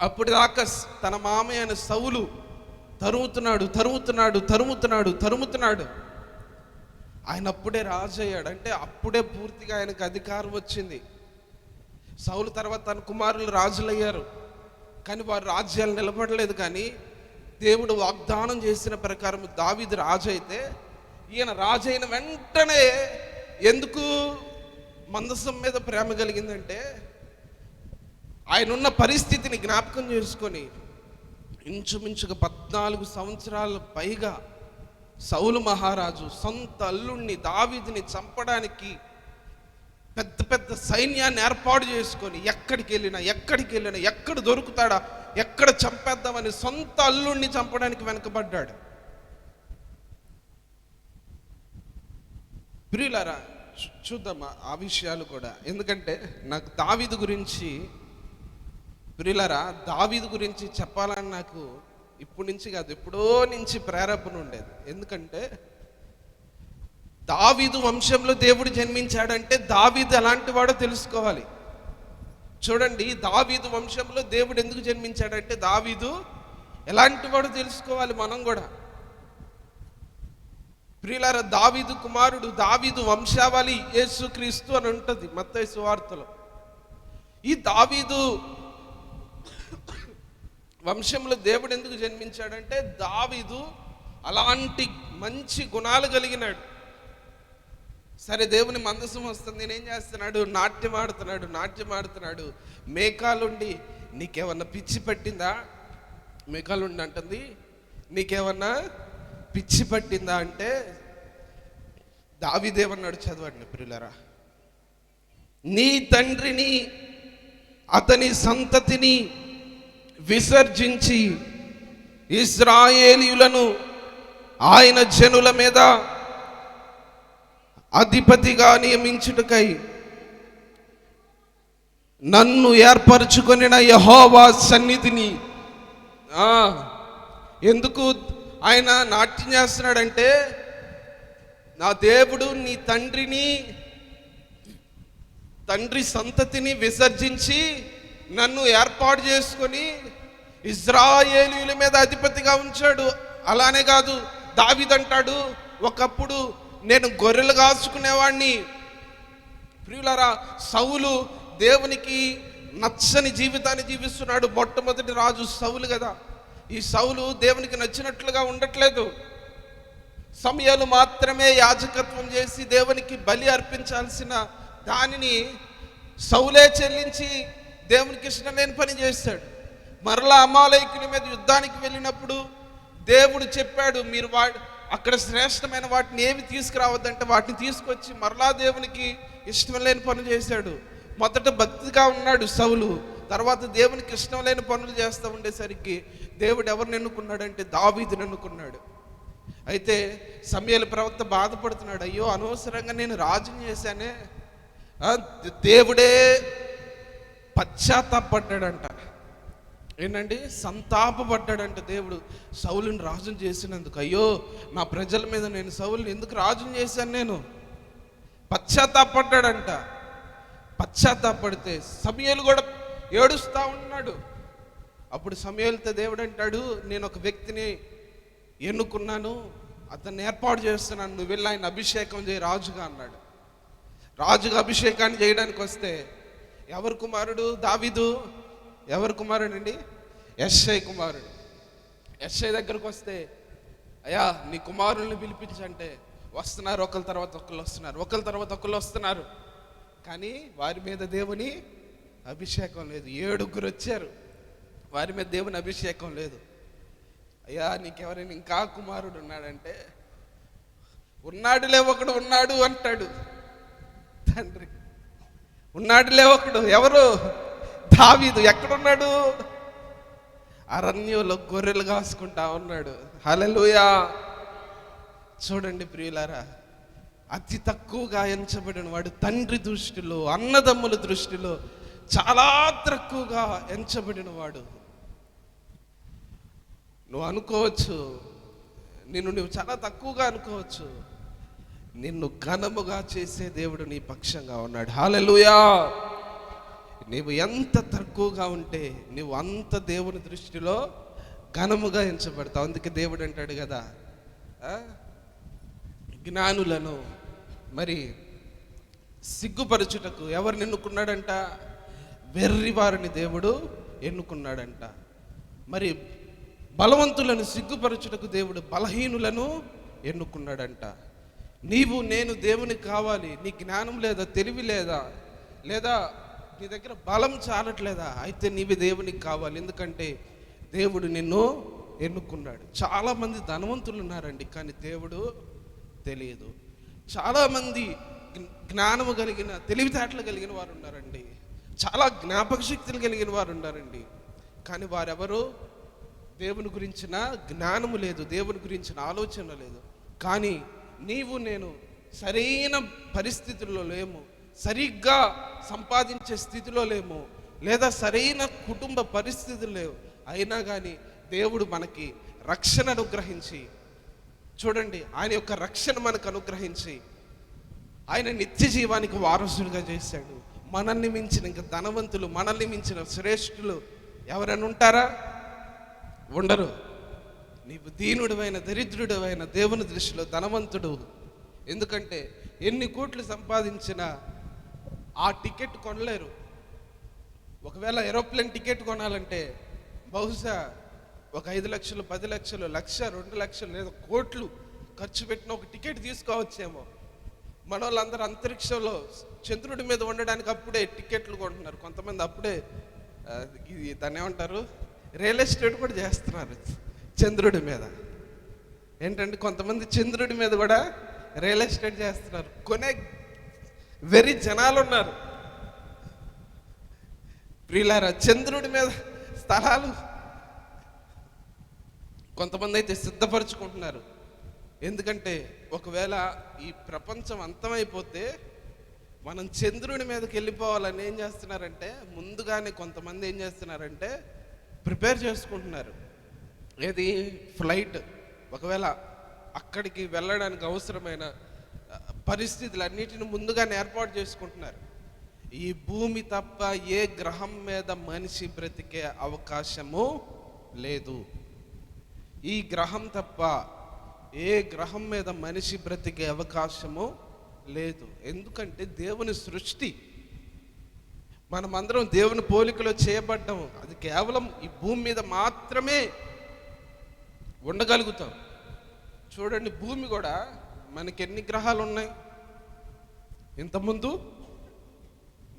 S1: అప్పుడు దాకా తన మామయ్య సౌలు తరుముతున్నాడు. ఆయన అప్పుడే రాజయ్యాడు. అంటే అప్పుడే పూర్తిగా ఆయనకు అధికారం వచ్చింది. సౌలు తర్వాత తన కుమారులు రాజులయ్యారు, కానీ వారు రాజ్యాలు నిలబడలేదు. కానీ దేవుడు వాగ్దానం చేసిన ప్రకారం దావీదు రాజు అయితే, ఈయన రాజు అయిన వెంటనే ఎందుకు మందసం మీద ప్రేమ కలిగిందంటే, ఆయన ఉన్న పరిస్థితిని జ్ఞాపకం చేసుకొని ఇంచుమించుగా 14 సంవత్సరాల పైగా సౌలు మహారాజు సొంత అల్లుణ్ణి దావీదుని చంపడానికి పెద్ద పెద్ద సైన్యాన్ని ఏర్పాటు చేసుకొని ఎక్కడికి వెళ్ళినా ఎక్కడ దొరుకుతాడా, ఎక్కడ చంపేద్దామని సొంత అల్లుణ్ణి చంపడానికి వెనకబడ్డాడు. ప్రియులారా, చూద్దాం ఆ విషయాలు కూడా. ఎందుకంటే నాకు దావీదు గురించి, ప్రియులారా, దావీదు గురించి చెప్పాలని నాకు ఇప్పటి నుంచి కాదు, ఎప్పుడో నుంచి ప్రేరేపణ ఉండేది. ఎందుకంటే దావీదు వంశంలో దేవుడు జన్మించాడంటే దావీదు ఎలాంటి వాడో తెలుసుకోవాలి. చూడండి, దావీదు వంశంలో దేవుడు ఎందుకు జన్మించాడంటే దావీదు ఎలాంటి వాడో తెలుసుకోవాలి మనం కూడా. ప్రియులారా, దావీదు కుమారుడు, దావీదు వంశావళి యేసుక్రీస్తు అని ఉంటుంది మత్తయి సువార్తలో. ఈ దావీదు వంశంలో దేవుడు ఎందుకు జన్మించాడంటే దావీదు అలాంటి మంచి గుణాలు కలిగినాడు. సరే, దేవుని మందసం వస్తుంది, నేనేం చేస్తున్నాడు, నాట్యం ఆడుతున్నాడు. మేకాలుండి నీకేమన్నా పిచ్చి పట్టిందా, మేకాలుండి అంటుంది నీకేమన్నా పిచ్చి పట్టిందా అంటే దావీదేమన్నాడు, చదవండి ప్రియులారా. నీ తండ్రిని అతని సంతతిని విసర్జించి ఇశ్రాయేలీయులను ఆయన జనుల మీద అధిపతిగా నియమించుటకై నన్ను ఏర్పరచుకొనిన యెహోవా సన్నిధిని. ఎందుకు ఆయన నాట్యం చేస్తున్నాడంటే, నా దేవుడు నీ తండ్రి సంతతిని విసర్జించి నన్ను ఏర్పాటు చేసుకొని ఇశ్రాయేలీయుల మీద అధిపతిగా ఉంచాడు. అలానే కాదు, దావీదంటాడు, ఒకప్పుడు నేను గొర్రెలు కాచుకునేవాడిని. ప్రియులారా, సౌలు దేవునికి నచ్చని జీవితాన్ని జీవిస్తున్నాడు. మొట్టమొదటి రాజు సౌలు కదా. ఈ సౌలు దేవునికి నచ్చినట్లుగా ఉండట్లేదు. సమూయేలు మాత్రమే యాజకత్వం చేసి దేవునికి బలి అర్పించాల్సిన దానిని సౌలే చెల్లించి దేవునికి ఇష్టం లేని పని చేశాడు. మరలా అమాలేకుల మీద యుద్ధానికి వెళ్ళినప్పుడు దేవుడు చెప్పాడు, మీరు అక్కడ శ్రేష్టమైన వాటిని ఏమి తీసుకురావద్దంటే వాటిని తీసుకొచ్చి మరలా దేవునికి ఇష్టం లేని పనులు చేశాడు. మొదట భక్తిగా ఉన్నాడు సౌలు, తర్వాత దేవునికి ఇష్టం లేని పనులు చేస్తూ ఉండేసరికి దేవుడు ఎవరిని ఎన్నుకున్నాడంటే దావీదుని ఎన్నుకున్నాడు. అయితే సమూయేలు ప్రవక్త బాధపడుతున్నాడు, అయ్యో అనవసరంగా నేను రాజుని చేశానే. దేవుడే పశ్చాత్తాపడ్డాడంట. ఏంటండి, సంతాపపడ్డాడంట దేవుడు సౌలుని రాజుని చేసినందుకు. అయ్యో, నా ప్రజల మీద నేను సౌలుని ఎందుకు రాజుని చేశాను, నేను పశ్చాత్తాపడ్డాడంట. పశ్చాత్తాపడితే సమూయేలు కూడా ఏడుస్తూ ఉన్నాడు. అప్పుడు సమూయేలుతో దేవుడు అంటాడు, నేను ఒక వ్యక్తిని ఎన్నుకున్నాను, అతన్ని ఏర్పాటు చేస్తున్నాను, నువ్వు వెళ్ళి ఆయన అభిషేకం చేయి రాజుగా అన్నాడు. రాజుగా అభిషేకాన్ని చేయడానికి వస్తే ఎవరు కుమారుడు? దావీదు. ఎవరు కుమారుడు అండి? యెష్షయి కుమారుడు. యెష్షయి దగ్గరకు వస్తే, అయ్యా నీ కుమారుల్ని పిలిపించంటే వస్తున్నారు, ఒకరి తర్వాత ఒకళ్ళు వస్తున్నారు, కానీ వారి మీద దేవుని అభిషేకం లేదు. 7 వచ్చారు, వారి మీద దేవుని అభిషేకం లేదు. అయ్యా నీకెవరైనా ఇంకా కుమారుడు ఉన్నాడంటే, ఉన్నాడులే ఒకడు ఉన్నాడు అంటాడు తండ్రి. ఉన్నాడులే ఒకడు, ఎవరు? దావీదు. ఎక్కడున్నాడు? అరణ్యంలో గొర్రెలు కాసుకుంటా ఉన్నాడు. హల్లెలూయా. చూడండి ప్రియులారా, అతి తక్కువగా ఎంచబడిన వాడు తండ్రి దృష్టిలో, అన్నదమ్ముల దృష్టిలో చాలా తక్కువగా ఎంచబడిన వాడు. నువ్వు అనుకోవచ్చు, నువ్వు చాలా తక్కువగా అనుకోవచ్చు, నిన్ను ఘనముగా చేసే దేవుడు నీ పక్షంగా ఉన్నాడు. హల్లెలూయా. నీవు ఎంత తక్కువగా ఉంటే నువ్వు అంత దేవుని దృష్టిలో ఘనముగా ఎంచబడతావు. అందుకే దేవుడు అంటాడు కదా, జ్ఞానులను మరి సిగ్గుపరచుటకు ఎవరిని ఎన్నుకున్నాడంట? వెర్రి వారిని దేవుడు ఎన్నుకున్నాడంట. మరి బలవంతులను సిగ్గుపరచుటకు దేవుడు బలహీనులను ఎన్నుకున్నాడంట. నీవు నేను దేవునికి కావాలి, నీ జ్ఞానం లేదా, తెలివి లేదా, లేదా నీ దగ్గర బలం చాలట్లేదా, అయితే నీవి దేవునికి కావాలి. ఎందుకంటే దేవుడు నిన్ను ఎన్నుకున్నాడు. చాలామంది ధనవంతులు ఉన్నారండి, కానీ దేవుడు తెలియదు. చాలామంది జ్ఞానము కలిగిన, తెలివితేటలు కలిగిన వారు ఉన్నారండి, చాలా జ్ఞాపక శక్తులు కలిగిన వారు ఉన్నారండి, కానీ వారెవరు? దేవుని గురించిన జ్ఞానము లేదు, దేవుని గురించిన ఆలోచన లేదు. కానీ నీవు నేను సరైన పరిస్థితుల్లో లేము, సరిగ్గా సంపాదించే స్థితిలో లేము, లేదా సరైన కుటుంబ పరిస్థితులు లేవు. అయినా కానీ దేవుడు మనకి రక్షణ అనుగ్రహించి, చూడండి, ఆయన యొక్క రక్షణ మనకు అనుగ్రహించి ఆయన నిత్య జీవానికి వారసుడిగా చేశాడు. మనల్ని మించిన ఇంకా ధనవంతులు, మనల్ని మించిన శ్రేష్ఠులు ఎవరైనా ఉంటారా? ఉండరు. నీవు దీనుడివైన దరిద్రుడివైన దేవుని దృష్టిలో ధనవంతుడు. ఎందుకంటే ఎన్ని కోట్లు సంపాదించినా ఆ టికెట్ కొనలేరు. ఒకవేళ ఏరోప్లేన్ టికెట్ కొనాలంటే బహుశా ఒక 5 లక్షలు, 10 లక్షలు, 1,00,000, 2 లక్షలు లేదా కోట్లు ఖర్చు పెట్టిన ఒక టికెట్ తీసుకోవచ్చేమో. మన వాళ్ళందరూ అంతరిక్షంలో చంద్రుడి మీద ఉండడానికి అప్పుడే టికెట్లు కొంటున్నారు. కొంతమంది అప్పుడే దాన్ని ఏమంటారు, రియల్ ఎస్టేట్ కూడా చేస్తున్నారు చంద్రుడి మీద. ఏంటంటే కొంతమంది చంద్రుడి మీద కూడా రియల్ ఎస్టేట్ చేస్తున్నారు. కొనే వెరీ జనాలు ఉన్నారు. ప్రియులారా, చంద్రుడి మీద స్థలాలు కొంతమంది అయితే సిద్ధపరచుకుంటున్నారు. ఎందుకంటే ఒకవేళ ఈ ప్రపంచం అంతమైపోతే మనం చంద్రుడి మీదకి వెళ్ళిపోవాలని ఏం చేస్తున్నారంటే, ముందుగానే కొంతమంది ఏం చేస్తున్నారంటే ప్రిపేర్ చేసుకుంటున్నారు. ఏది, ఫ్లైట్. ఒకవేళ అక్కడికి వెళ్ళడానికి అవసరమైన పరిస్థితులన్నిటిని ముందుగానే ఏర్పాటు చేసుకుంటున్నారు. ఈ భూమి తప్ప ఏ గ్రహం మీద మనిషి బ్రతికే అవకాశము లేదు. ఈ గ్రహం తప్ప ఏ గ్రహం మీద మనిషి బ్రతికే అవకాశము లేదు. ఎందుకంటే దేవుని సృష్టి, మనమందరం దేవుని పోలికలో చేయబడ్డాం. అది కేవలం ఈ భూమి మీద మాత్రమే ఉండగలుగుతాం. చూడండి, భూమి కూడా మనకి ఎన్ని గ్రహాలు ఉన్నాయి? ఇంతకుముందు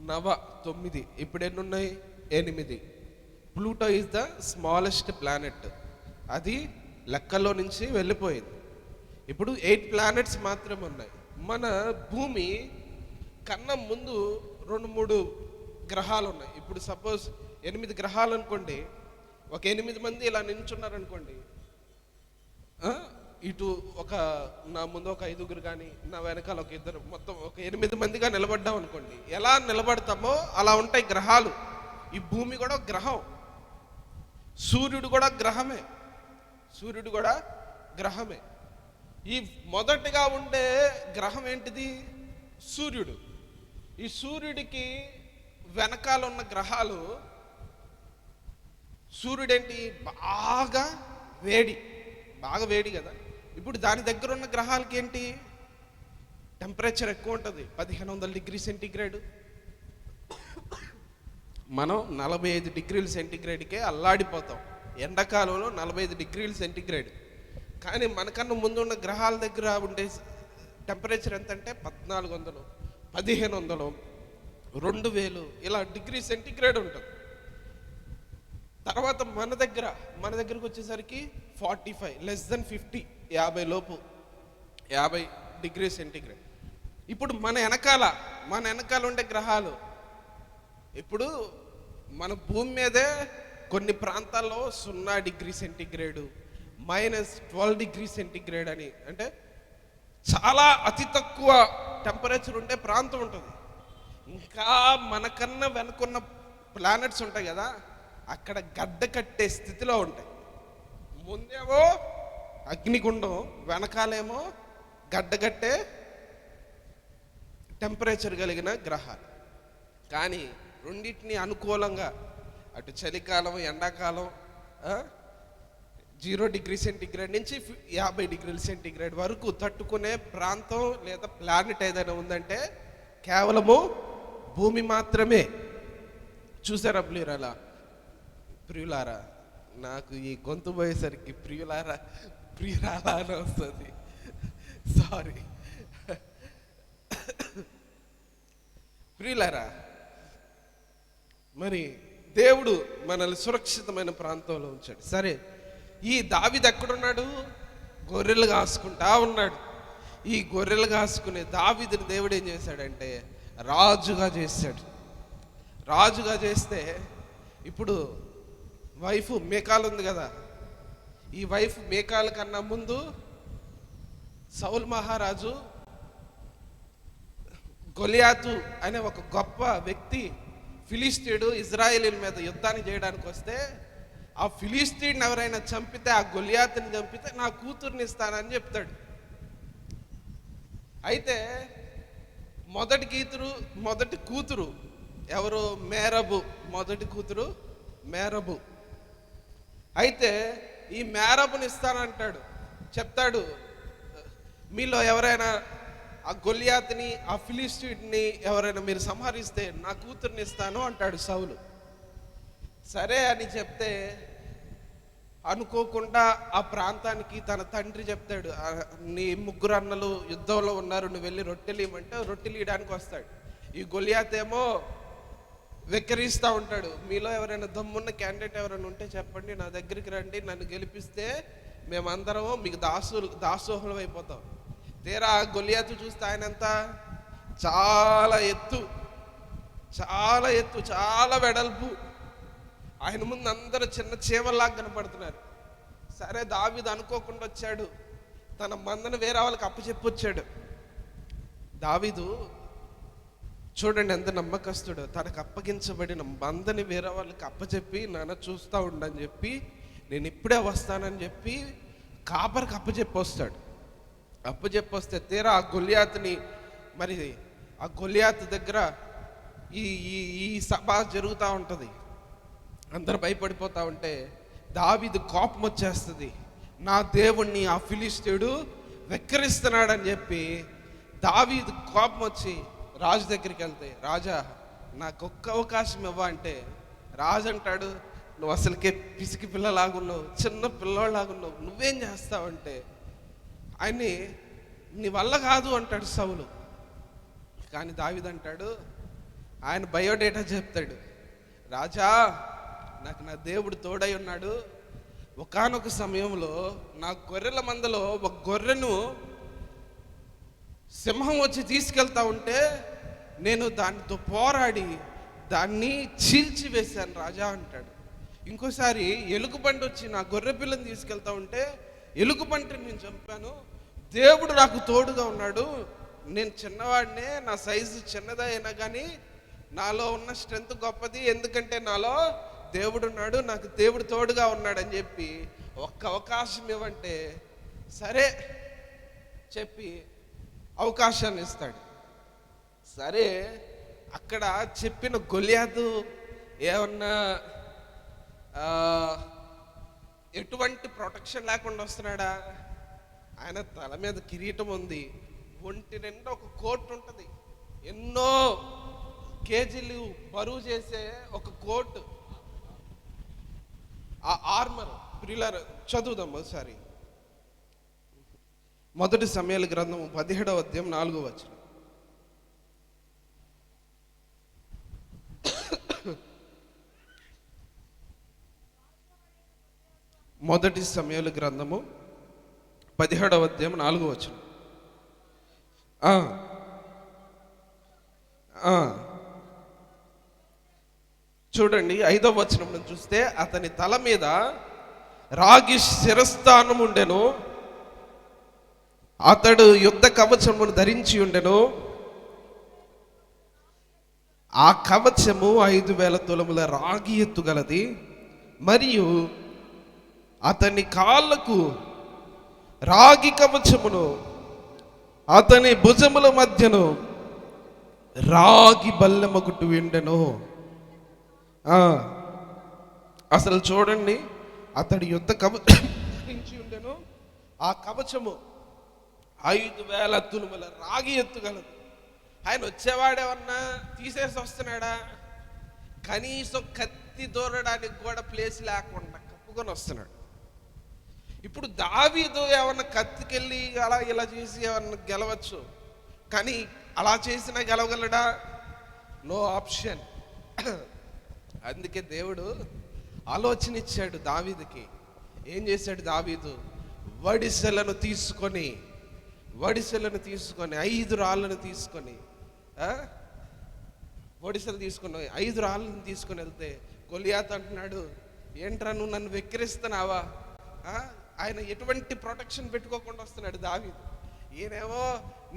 S1: 9, ఇప్పుడు ఎన్ని ఉన్నాయి? 8. Pluto is the smallest planet. అది లెక్కలో నుంచి వెళ్ళిపోయింది. ఇప్పుడు 8 ప్లానెట్స్ మాత్రమే ఉన్నాయి. మన భూమి కన్నా ముందు 2-3 గ్రహాలు ఉన్నాయి. ఇప్పుడు సపోజ్ 8 గ్రహాలు అనుకోండి. ఒక 8 మంది ఇలా నిల్చున్నారు అనుకోండి. ఇటు నా ముందు ఒక 5గురు కానీ, నా వెనకాల ఒక 2, మొత్తం ఒక 8 మందిగా నిలబడ్డాం అనుకోండి. ఎలా నిలబడతామో అలా ఉంటాయి గ్రహాలు. ఈ భూమి కూడా ఒక గ్రహం, సూర్యుడు కూడా గ్రహమే. ఈ మొదటిగా ఉండే గ్రహం ఏంటిది? సూర్యుడు. ఈ సూర్యుడికి వెనకాల ఉన్న గ్రహాలు, సూర్యుడేంటి, బాగా వేడి కదా. ఇప్పుడు దాని దగ్గర ఉన్న గ్రహాలకి ఏంటి, టెంపరేచర్ ఎక్కువ ఉంటుంది, 1500 డిగ్రీ సెంటీగ్రేడ్. మనం 45 డిగ్రీల సెంటీగ్రేడ్కే అల్లాడిపోతాం. ఎండాకాలంలో 45 డిగ్రీల సెంటీగ్రేడ్. కానీ మనకన్నా ముందున్న గ్రహాల దగ్గర ఉండే టెంపరేచర్ ఎంత అంటే 1400, 1500, 2000 ఇలా డిగ్రీ సెంటీగ్రేడ్ ఉంటుంది. తర్వాత మన దగ్గరకు వచ్చేసరికి 45, లెస్ దెన్ 50, 50 లోపు, 50 డిగ్రీ సెంటీగ్రేడ్. ఇప్పుడు మన వెనకాల ఉండే గ్రహాలు, ఇప్పుడు మన భూమి మీదే కొన్ని ప్రాంతాల్లో 0 డిగ్రీ సెంటీగ్రేడు, -12 డిగ్రీ సెంటీగ్రేడ్ అని, అంటే చాలా అతి తక్కువ టెంపరేచర్ ఉండే ప్రాంతం ఉంటుంది. ఇంకా మనకన్నా వెనుకున్న ప్లానెట్స్ ఉంటాయి కదా, అక్కడ గడ్డ కట్టే స్థితిలో ఉంటాయి. ముందేమో అగ్నిగుండం, వెనకాలేమో గడ్డగట్టే టెంపరేచర్ కలిగిన గ్రహాలు. కానీ రెండింటిని అనుకూలంగా, అటు చలికాలం, ఎండాకాలం 0 డిగ్రీ సెంటీగ్రేడ్ నుంచి 50 డిగ్రీల సెంటీగ్రేడ్ వరకు తట్టుకునే ప్రాంతం లేదా ప్లానెట్ ఏదైనా ఉందంటే కేవలము భూమి మాత్రమే. చూసారా ప్రియులారా, నాకు ఈ గొంతు పోయేసరికి ప్రియులారా అని వస్తుంది, సారీ. ప్రియులారా, మరి దేవుడు మనల్ని సురక్షితమైన ప్రాంతంలో ఉంచాడు. సరే, ఈ దావీదు ఎక్కడున్నాడు? గొర్రెలు కాసుకుంటా ఉన్నాడు. ఈ గొర్రెలు కాసుకునే దావీదుని దేవుడు ఏం చేశాడంటే రాజుగా చేస్తే, ఇప్పుడు వైఫ్ మేకాలు ఉంది కదా, ఈ వైఫ్ మేకాల కన్నా ముందు సౌల్ మహారాజు గొలియాతు అనే ఒక గొప్ప వ్యక్తి ఫిలిస్తీయుడు ఇజ్రాయేలీల మీద యుద్ధాన్ని చేయడానికి వస్తే, ఆ ఫిలిస్తీయుడిని ఎవరైనా చంపితే, ఆ గొలియాతుని చంపితే నా కూతుర్ని ఇస్తానని చెప్తాడు. అయితే మొదటి కూతురు ఎవరు? మేరబు. మొదటి కూతురు మేరబు. అయితే ఈ మేరబుని ఇస్తానంటాడు. చెప్తాడు, మీలో ఎవరైనా ఆ గొలియాతుని, ఆ ఫిలిస్తీయుడిని ఎవరైనా మీరు సంహరిస్తే నా కూతుర్ని ఇస్తాను అంటాడు సౌలు. సరే అని చెప్తే అనుకోకుండా ఆ ప్రాంతానికి తన తండ్రి చెప్తాడు, నీ 3 అన్నలు యుద్ధంలో ఉన్నారు, నువ్వు వెళ్ళి రొట్టెలు ఇవ్వమంటే రొట్టెలు ఇవ్వడానికి వస్తాడు. ఈ గొలియాత్ ఏమో వెక్కిరిస్తూ ఉంటాడు, మీలో ఎవరైనా దమ్మున్న క్యాండిడేట్ ఎవరైనా ఉంటే చెప్పండి, నా దగ్గరికి రండి, నన్ను గెలిపిస్తే మేమందరం మీకు దాసోహులం అయిపోతాం. తీరా గొలియాతు చూస్తే ఆయన ఎంత చాలా ఎత్తు, చాలా వెడల్పు. ఆయన ముందు అందరూ చిన్న చీమల్లాగా కనపడుతున్నారు. సరే దావీదు అనుకోకుండా వచ్చాడు, తన మందను వేరే వాళ్ళకి అప్పచెప్పొచ్చాడు. దావీదు చూడండి ఎంత నమ్మకస్తుడు, తనకు అప్పగించబడిన మందని వేరే వాళ్ళకి అప్పచెప్పి, నాన్న చూస్తూ ఉండని చెప్పి, నేను ఇప్పుడే వస్తానని చెప్పి కాపరికి అప్పచెప్పొస్తాడు. అప్పచెప్పొస్తే తీరా ఆ గొలియాతుని, మరి ఆ గొలియాతు దగ్గర ఈ సభ జరుగుతూ ఉంటుంది. అందరు భయపడిపోతూ ఉంటే దావీదు కోపం వచ్చేస్తుంది, నా దేవుణ్ణి ఆ ఫిలిస్తీయుడు వెక్కిరిస్తున్నాడని చెప్పి దావీదు కోపం వచ్చి రాజు దగ్గరికి వెళ్తే, రాజా నాకొక్క అవకాశం ఇవ్వ అంటే, రాజు అంటాడు, నువ్వు అసలుకే పిసికి పిల్లలాగున్నావు, చిన్న పిల్లలాగున్నావు, నువ్వేం చేస్తావంటే, ఆయన్ని నీ వల్ల కాదు అంటాడు సౌలు. కానీ దావీదు అంటాడు, ఆయన బయోడేటా చెప్తాడు, రాజా నాకు నా దేవుడు తోడై ఉన్నాడు. ఒకానొక సమయంలో నా గొర్రెల మందలో ఒక గొర్రెను సింహం వచ్చి తీసుకెళ్తా ఉంటే నేను దానితో పోరాడి దాన్ని చీల్చివేశాను రాజా అంటాడు. ఇంకోసారి ఎలుగుబంటి వచ్చి నా గొర్రె పిల్లని తీసుకెళ్తా ఉంటే ఎలుగుబంటిని నేను చంపాను, దేవుడు నాకు తోడుగా ఉన్నాడు. నేను చిన్నవాడినే, నా సైజు చిన్నదే అయినా కానీ నాలో ఉన్న స్ట్రెంత్ గొప్పది, ఎందుకంటే నాలో దేవుడు ఉన్నాడు, నాకు దేవుడు తోడుగా ఉన్నాడని చెప్పి ఒక్క అవకాశం ఇవ్వంటే సరే చెప్పి అవకాశాన్ని ఇస్తాడు. సరే అక్కడ చెప్పిన గొలియాతు ఏమన్నా ఎటువంటి ప్రొటెక్షన్ లేకుండా వస్తున్నాడా? ఆయన తల మీద కిరీటం ఉంది, ఒంటి నిండా ఒక కోట్ ఉంటుంది, ఎన్నో కేజీలు బరువు చేసే ఒక కోట్, ఆ ఆర్మర్. ప్రియులారా చదువుదాం ఒకసారి. 1 సమూయేలు గ్రంథం 17వ అధ్యాయం 4వ వచనం. మొదటి సమూయేలు గ్రంథము 17వ అధ్యాయం 4వ వచనం. చూడండి 5వ వచనం చూస్తే, అతని తల మీద రాగి శిరస్థానం ఉండెను, అతడు యుద్ధ కవచమును ధరించి ఉండెను, ఆ కవచము 5,000 తులముల రాగి ఎత్తుగలది, మరియు అతని కాళ్ళకు రాగి కవచమును, అతని భుజముల మధ్యను రాగి బల్లెమగుట్టు ఉండెను. అసలు చూడండి, అతడి యుద్ధ కవచించి ఉండెను, ఆ కవచము 5,000 తులముల రాగి ఎత్తుగలదు. ఆయన వచ్చేవాడేమన్నా తీసేసి వస్తున్నాడా? కనీసం కత్తి దూరడానికి కూడా ప్లేస్ లేకుండా కప్పుకొని వస్తున్నాడు. ఇప్పుడు దావీదు ఏమన్నా కత్తికెళ్ళి అలా ఇలా చేసి ఏమన్నా గెలవచ్చు, కానీ అలా చేసినా గెలవగలడా? No option. అందుకే దేవుడు ఆలోచన ఇచ్చాడు దావీదుకి. ఏం చేశాడు దావీదు? వడిసెలను తీసుకొని 5 రాళ్ళను తీసుకొని, ఒడిసెలు తీసుకుని 5 రాళ్ళను తీసుకొని వెళ్తే గొలియాతు అంటున్నాడు, ఏంట్రా నువ్వు నన్ను వెక్కిరిస్తున్నావా? ఆయన ఎటువంటి ప్రొటెక్షన్ పెట్టుకోకుండా వస్తున్నాడు దావీదు. ఈయనేమో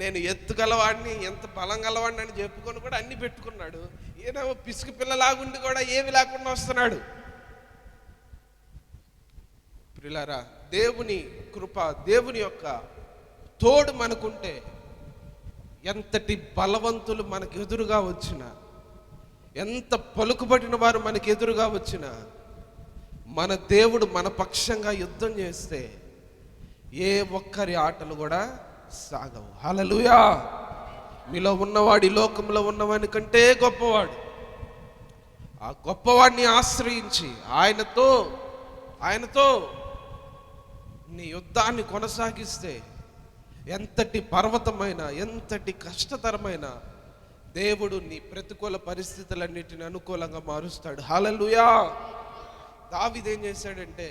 S1: నేను ఎత్తు గలవాడిని, ఎంత బలం గలవాడిని అని చెప్పుకొని కూడా అన్ని పెట్టుకున్నాడు. ఈయనేమో పిసుకు పిల్లలాగుండి కూడా ఏమి లేకుండా వస్తున్నాడు. ప్రియులారా, దేవుని కృప, దేవుని యొక్క తోడు మనకుంటే ఎంతటి బలవంతులు మనకు ఎదురుగా వచ్చినా, ఎంత పలుకుబడిన వారు మనకు ఎదురుగా వచ్చినా, మన దేవుడు మన పక్షంగా యుద్ధం చేస్తే ఏ ఒక్కరి ఆటలు కూడా సాగవు. హల్లెలూయా. మీలో ఉన్నవాడు ఈ లోకంలో ఉన్నవాని కంటే గొప్పవాడు. ఆ గొప్పవాడిని ఆశ్రయించి ఆయనతో నీ యుద్ధాన్ని కొనసాగిస్తే ఎంతటి పర్వతమైన, ఎంతటి కష్టతరమైన దేవుడు నీ ప్రతికూల పరిస్థితులన్నిటిని అనుకూలంగా మారుస్తాడు. హల్లెలూయా. దావీదు ఏం చేశాడంటే,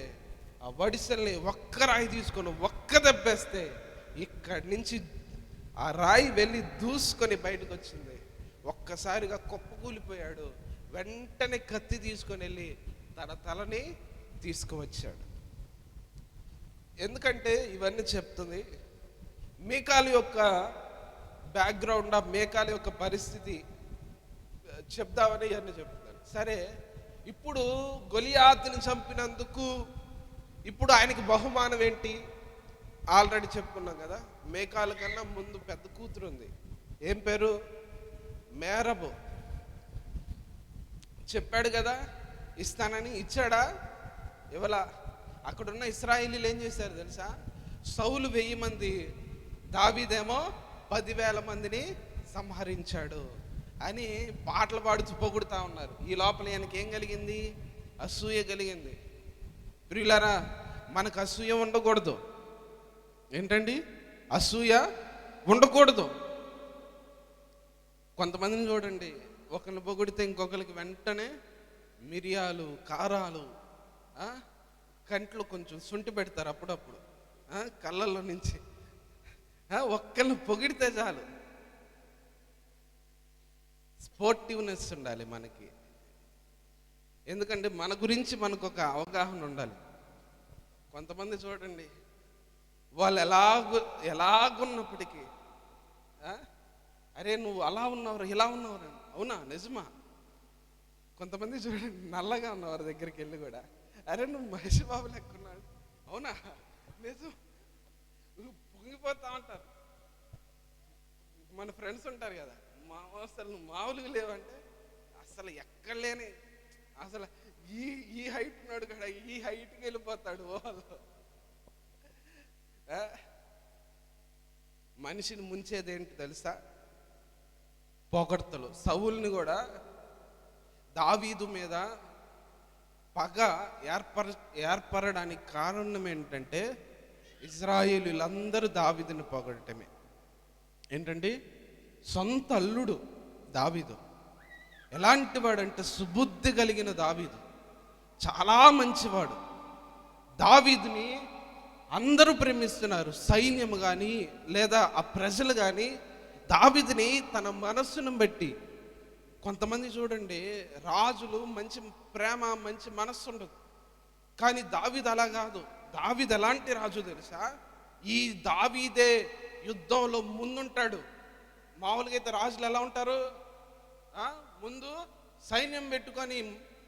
S1: ఆ వడిసెల్ని ఒక్క రాయి తీసుకొని ఒక్క దెబ్బేస్తే ఇక్కడి నుంచి ఆ రాయి వెళ్ళి దూసుకొని బయటకు వచ్చింది. ఒక్కసారిగా కుప్పకూలిపోయాడు. వెంటనే కత్తి తీసుకొని వెళ్ళి తన తలని తీసుకువచ్చాడు. ఎందుకంటే ఇవన్నీ చెప్తుంది మీకాలు యొక్క బ్యాక్గ్రౌండ్, ఆ మీకాలు యొక్క పరిస్థితి చెప్దామని ఇవన్నీ చెప్తాను. సరే, ఇప్పుడు గొలియాతుని చంపినందుకు ఇప్పుడు ఆయనకి బహుమానం ఏంటి? ఆల్రెడీ చెప్పుకున్నాం కదా. మీకాలు కన్నా ముందు పెద్ద కూతురు ఉంది. ఏం పేరు? మేరబు. చెప్పాడు కదా ఇస్తానని. ఇచ్చాడా? ఇవ్వలా. అక్కడున్న ఇశ్రాయేలీలు ఏం చేశారు తెలుసా? సౌలు 1000 మంది, దావీదేమో 10,000 మందిని సంహరించాడు అని పాటలు పాడుతూ పొగుడుతూ ఉన్నారు. ఈ లోపల ఆయనకి ఏం కలిగింది? అసూయ కలిగింది. ప్రియులారా, మనకు అసూయ ఉండకూడదు. ఏంటండి? అసూయ ఉండకూడదు. కొంతమందిని చూడండి, ఒకరిని పొగిడితే ఇంకొకరికి వెంటనే మిరియాలు, కారాలు, కంట్లో కొంచెం శుంఠి పెడతారు అప్పుడప్పుడు, కళ్ళల్లో నుంచి. ఒక్కరిని పొగిడితే చాలు. స్పోర్టివ్నెస్ ఉండాలి మనకి. ఎందుకంటే మన గురించి మనకు ఒక అవగాహన ఉండాలి. కొంతమంది చూడండి, వాళ్ళు ఎలాగున్నప్పటికీ అరే నువ్వు అలా ఉన్నవారు, ఇలా ఉన్నవారు. అవునా? నిజమా? కొంతమంది చూడండి, నల్లగా ఉన్నవారి దగ్గరికి వెళ్ళి కూడా, అరే నువ్వు మహేష్ బాబు లెక్కున్నాడు. అవునా? నిజం. పొంగిపోతా ఉంటారు. మన ఫ్రెండ్స్ ఉంటారు కదా, అసలు నువ్వు మామూలుగా లేవంటే అసలు ఎక్కడ లేని, అసలు ఈ హైట్ ఉన్నాడు కదా, ఈ హైట్కి వెళ్ళిపోతాడు. వాళ్ళు మనిషిని ముంచేది ఏంటి తెలుసా? పొగడ్తలు. సౌలుని కూడా దావీదు మీద పగ ఏర్పడడానికి కారణం ఏంటంటే ఇశ్రాయేలీయులందరూ దావీదుని పొగడటమే. ఏంటండి? సొంత అల్లుడు దావీదు ఎలాంటి వాడంటే సుబుద్ధి కలిగిన దావీదు, చాలా మంచివాడు. దావీదుని అందరూ ప్రేమిస్తున్నారు. సైన్యం కానీ లేదా ఆ ప్రజలు కానీ దావీదుని తన మనస్సును బట్టి. కొంతమంది చూడండి, రాజులు మంచి ప్రేమ, మంచి మనస్సు ఉండదు. కానీ దావీదు అలా కాదు. దావీదు ఎలాంటి రాజు తెలుసా? ఈ దావీదే యుద్ధంలో ముందుంటాడు. మామూలుగా అయితే రాజులు ఎలా ఉంటారు? ముందు సైన్యం పెట్టుకొని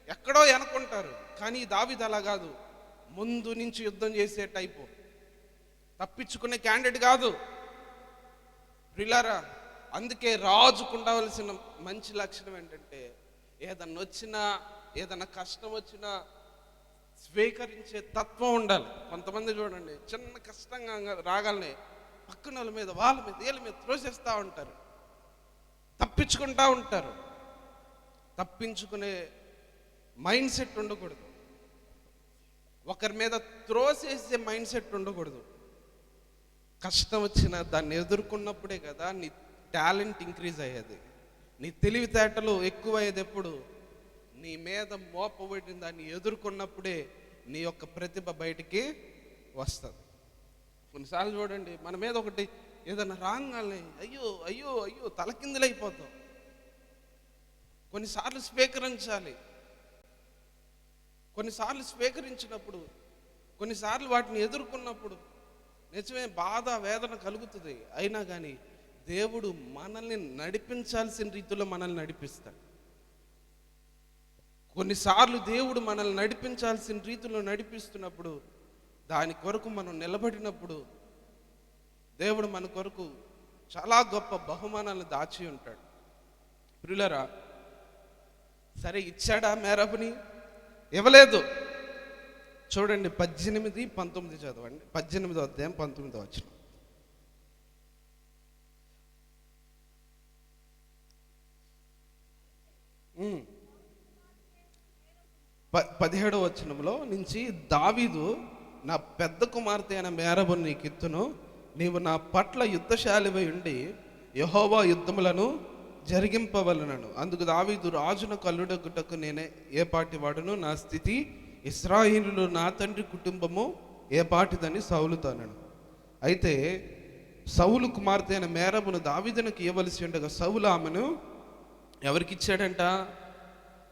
S1: ఎక్కడో వెనకుంటారు. కానీ దావీదు అలా కాదు. ముందు నుంచి యుద్ధం చేసే టైపు, తప్పించుకునే క్యాండిడేట్ కాదు. ప్రియులారా, అందుకే రాజుకు ఉండవలసిన మంచి లక్షణం ఏంటంటే ఏదన్నా వచ్చినా, ఏదన్నా కష్టం వచ్చినా స్వీకరించే తత్వం ఉండాలి. కొంతమంది చూడండి, చిన్న కష్టంగా రాగాలనే పక్కన వాళ్ళ మీద, వాళ్ళ మీద, వీళ్ళ మీద త్రోసేస్తూ ఉంటారు, తప్పించుకుంటూ ఉంటారు. తప్పించుకునే మైండ్ సెట్ ఉండకూడదు. ఒకరి మీద త్రోసేసే మైండ్ సెట్ ఉండకూడదు. కష్టం వచ్చినా దాన్ని ఎదుర్కొన్నప్పుడే కదా నీ టాలెంట్ ఇంక్రీజ్ అయ్యేది, నీ తెలివితేటలు ఎక్కువయ్యేది. ఎప్పుడు నీ మీద మోపబడిన దాన్ని ఎదుర్కొన్నప్పుడే నీ యొక్క ప్రతిభ బయటికి వస్తుంది. కొన్నిసార్లు చూడండి, మన మీద ఒకటి ఏదైనా రాగానే అయ్యో అయ్యో అయ్యో తలకిందులైపోతాం. కొన్నిసార్లు స్వీకరించాలి. కొన్నిసార్లు స్వీకరించినప్పుడు, కొన్నిసార్లు వాటిని ఎదుర్కొన్నప్పుడు నిజమే, బాధ వేదన కలుగుతుంది. అయినా కానీ దేవుడు మనల్ని నడిపించాల్సిన రీతిలో మనల్ని నడిపిస్తాడు. కొన్నిసార్లు దేవుడు మనల్ని నడిపించాల్సిన రీతిలో నడిపిస్తున్నప్పుడు, దాని కొరకు మనం నిలబడినప్పుడు దేవుడు మన కొరకు చాలా గొప్ప బహుమానాలను దాచి ఉంటాడు. ప్రియులారా, సరే ఇచ్చాడా మేరబుని? ఇవ్వలేదు. చూడండి 18, 19 చదవండి. 18వ అధ్యాయం 19వ వచనం. 17వ వచనంలో నుంచి, దావీదు, నా పెద్ద కుమార్తె అయిన మేరబుని నీకు ఇత్తును, నీవు నా పట్ల యుద్ధశాలివై ఉండి యెహోవా యుద్ధములను జరిగింపవలనను. అందుకు దావీదు, రాజునకు అల్లుడగుటకు నేనే ఏ పాటి వాడును, నా స్థితి ఇశ్రాయేలులో నా తండ్రి కుటుంబము ఏ పాటిదని సౌలుతో అన్నాడు. అయితే సౌలు కుమార్తె అయిన మేరబును దావీదునకు ఇవ్వవలసి ఉండగా సౌలు ఆమెను ఎవరికి ఇచ్చాడంట?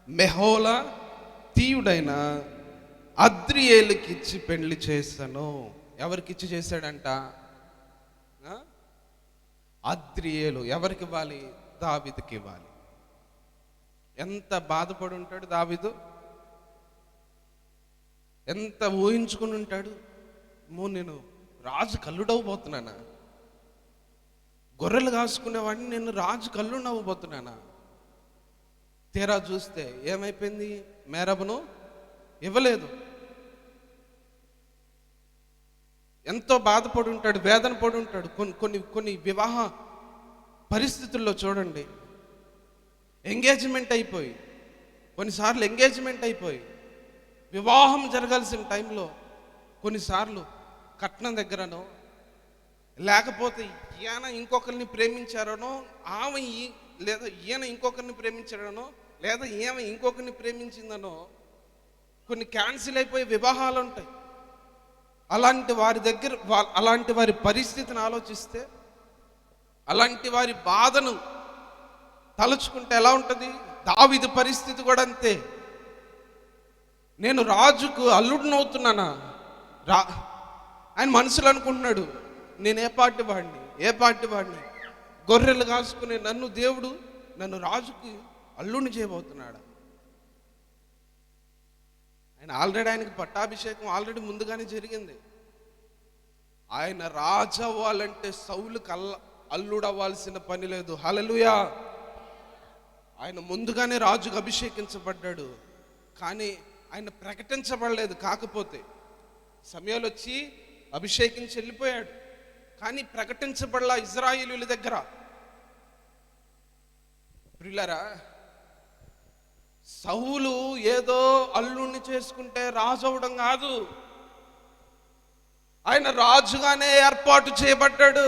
S1: మెహోలా తీయుడైన అద్రియేలుకి ఇచ్చి పెళ్లి చేశాను. ఎవరికి ఇచ్చి చేశాడంట? అద్రియేలు. ఎవరికి ఇవ్వాలి? దావీదుకి ఇవ్వాలి. ఎంత బాధపడి ఉంటాడు దావీదు, ఎంత ఊహించుకుని ఉంటాడు. నేను రాజు కల్లుడవబోతున్నానా? గొర్రెలు కాసుకునేవాడిని నేను రాజు కల్లుడవబోతున్నానా? తీరా చూస్తే ఏమైపోయింది? మేరబును ఇవ్వలేదు. ఎంతో బాధపడి ఉంటాడు, వేదన పడి ఉంటాడు. కొన్ని వివాహ పరిస్థితుల్లో చూడండి, ఎంగేజ్మెంట్ అయిపోయి, కొన్నిసార్లు ఎంగేజ్మెంట్ అయిపోయి వివాహం జరగాల్సిన టైంలో కొన్నిసార్లు కట్నం దగ్గరనో, లేకపోతే ఈయన ఇంకొకరిని ప్రేమించారనో, ఆమె లేదా ఈయన ఇంకొకరిని ప్రేమించాడనో, లేదా ఈమె ఇంకొకరిని ప్రేమించిందనో కొన్ని క్యాన్సిల్ అయిపోయే వివాహాలు ఉంటాయి. అలాంటి వారి దగ్గర అలాంటి వారి పరిస్థితిని ఆలోచిస్తే, అలాంటి వారి బాధను తలుచుకుంటే ఎలా ఉంటుంది? దావీదు పరిస్థితి కూడా అంతే. నేను రాజుకు అల్లుడినవుతున్నానా? ఆయన మనసులో అనుకుంటున్నాడు, నేను ఏ పార్టీ వాడిని గొర్రెలు కాసుకునే దేవుడు నన్ను రాజుకి అల్లుడిని చేయబోతున్నాడా? ఆయనకి పట్టాభిషేకం ఆల్రెడీ ముందుగానే జరిగింది. ఆయన రాజు అవ్వాలంటే సౌలుకి అల్లుడు అవ్వాల్సిన పని లేదు. హల్లెలూయా. ఆయన ముందుగానే రాజుకు అభిషేకించబడ్డాడు, కానీ ఆయన ప్రకటించబడలేదు. కాకపోతే సమయాలు వచ్చి అభిషేకించి వెళ్ళిపోయాడు, కానీ ప్రకటించబడలా ఇశ్రాయేలీయుల దగ్గర. ప్రియులారా, సౌలు ఏదో అల్లుణ్ణి చేసుకుంటే రాజు అవడం కాదు, ఆయన రాజుగానే ఏర్పాటు చేయబడ్డాడు.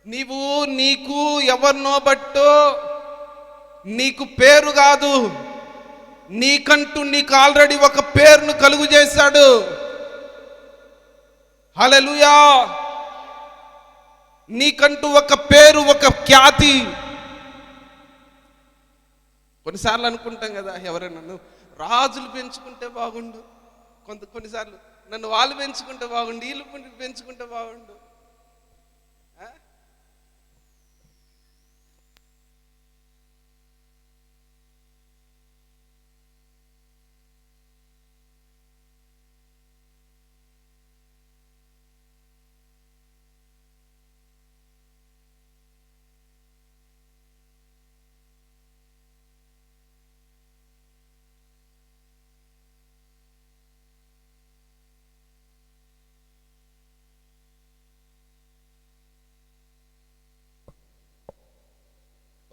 S1: నీకు ఎవరినో బట్టో నీకు పేరు కాదు, నీకు ఆల్రెడీ ఒక పేరును కలుగు చేశాడు. హల్లెలూయా. నీకంటూ ఒక పేరు, ఒక ఖ్యాతి. కొన్నిసార్లు అనుకుంటాం కదా, ఎవరైనా నన్ను రాజులు పెంచుకుంటే బాగుండు, కొన్నిసార్లు నన్ను వాళ్ళు పెంచుకుంటే బాగుండు, వీళ్ళు పెంచుకుంటే బాగుండు.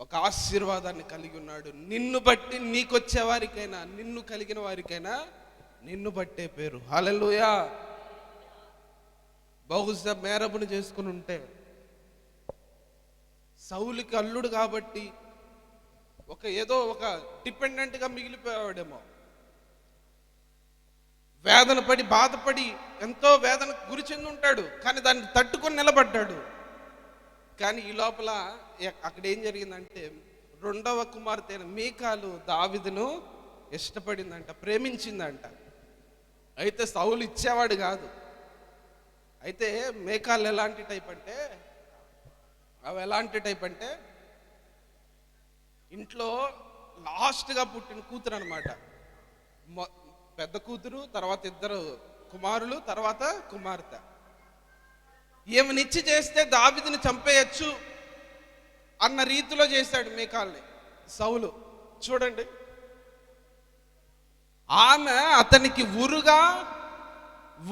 S1: ఒక ఆశీర్వాదాన్ని కలిగి ఉన్నాడు. నిన్ను బట్టి నీకొచ్చే వారికైనా, నిన్ను కలిగిన వారికైనా నిన్ను బట్టే పేరు. హల్లెలూయా. బహుశా మేరబుని చేసుకుని ఉంటే సౌలుకి అల్లుడు కాబట్టి ఏదో ఒక డిపెండెంట్గా మిగిలిపోయాడేమో. వేదన పడి, బాధపడి, ఎంతో వేదనకు గురి చెంది ఉంటాడు, కానీ దాన్ని తట్టుకొని నిలబడ్డాడు. కానీ ఈ లోపల అక్కడ ఏం జరిగిందంటే, రెండవ కుమార్తె అయిన మీకాలు దావీదును ఇష్టపడిందంట, ప్రేమించిందంట. అయితే సౌలు ఇచ్చేవాడు కాదు. అయితే మేకాలు ఎలాంటి టైప్ అంటే, ఇంట్లో లాస్ట్గా పుట్టిన కూతురు అనమాట. పెద్ద కూతురు, తర్వాత ఇద్దరు కుమారులు, తర్వాత కుమార్తె. ఏమనిచ్చి చేస్తే దావీదుని చంపేయచ్చు అన్న రీతిలో చేశాడు మేకాల్ని సౌలు. చూడండి, ఆమె అతనికి ఉరుగా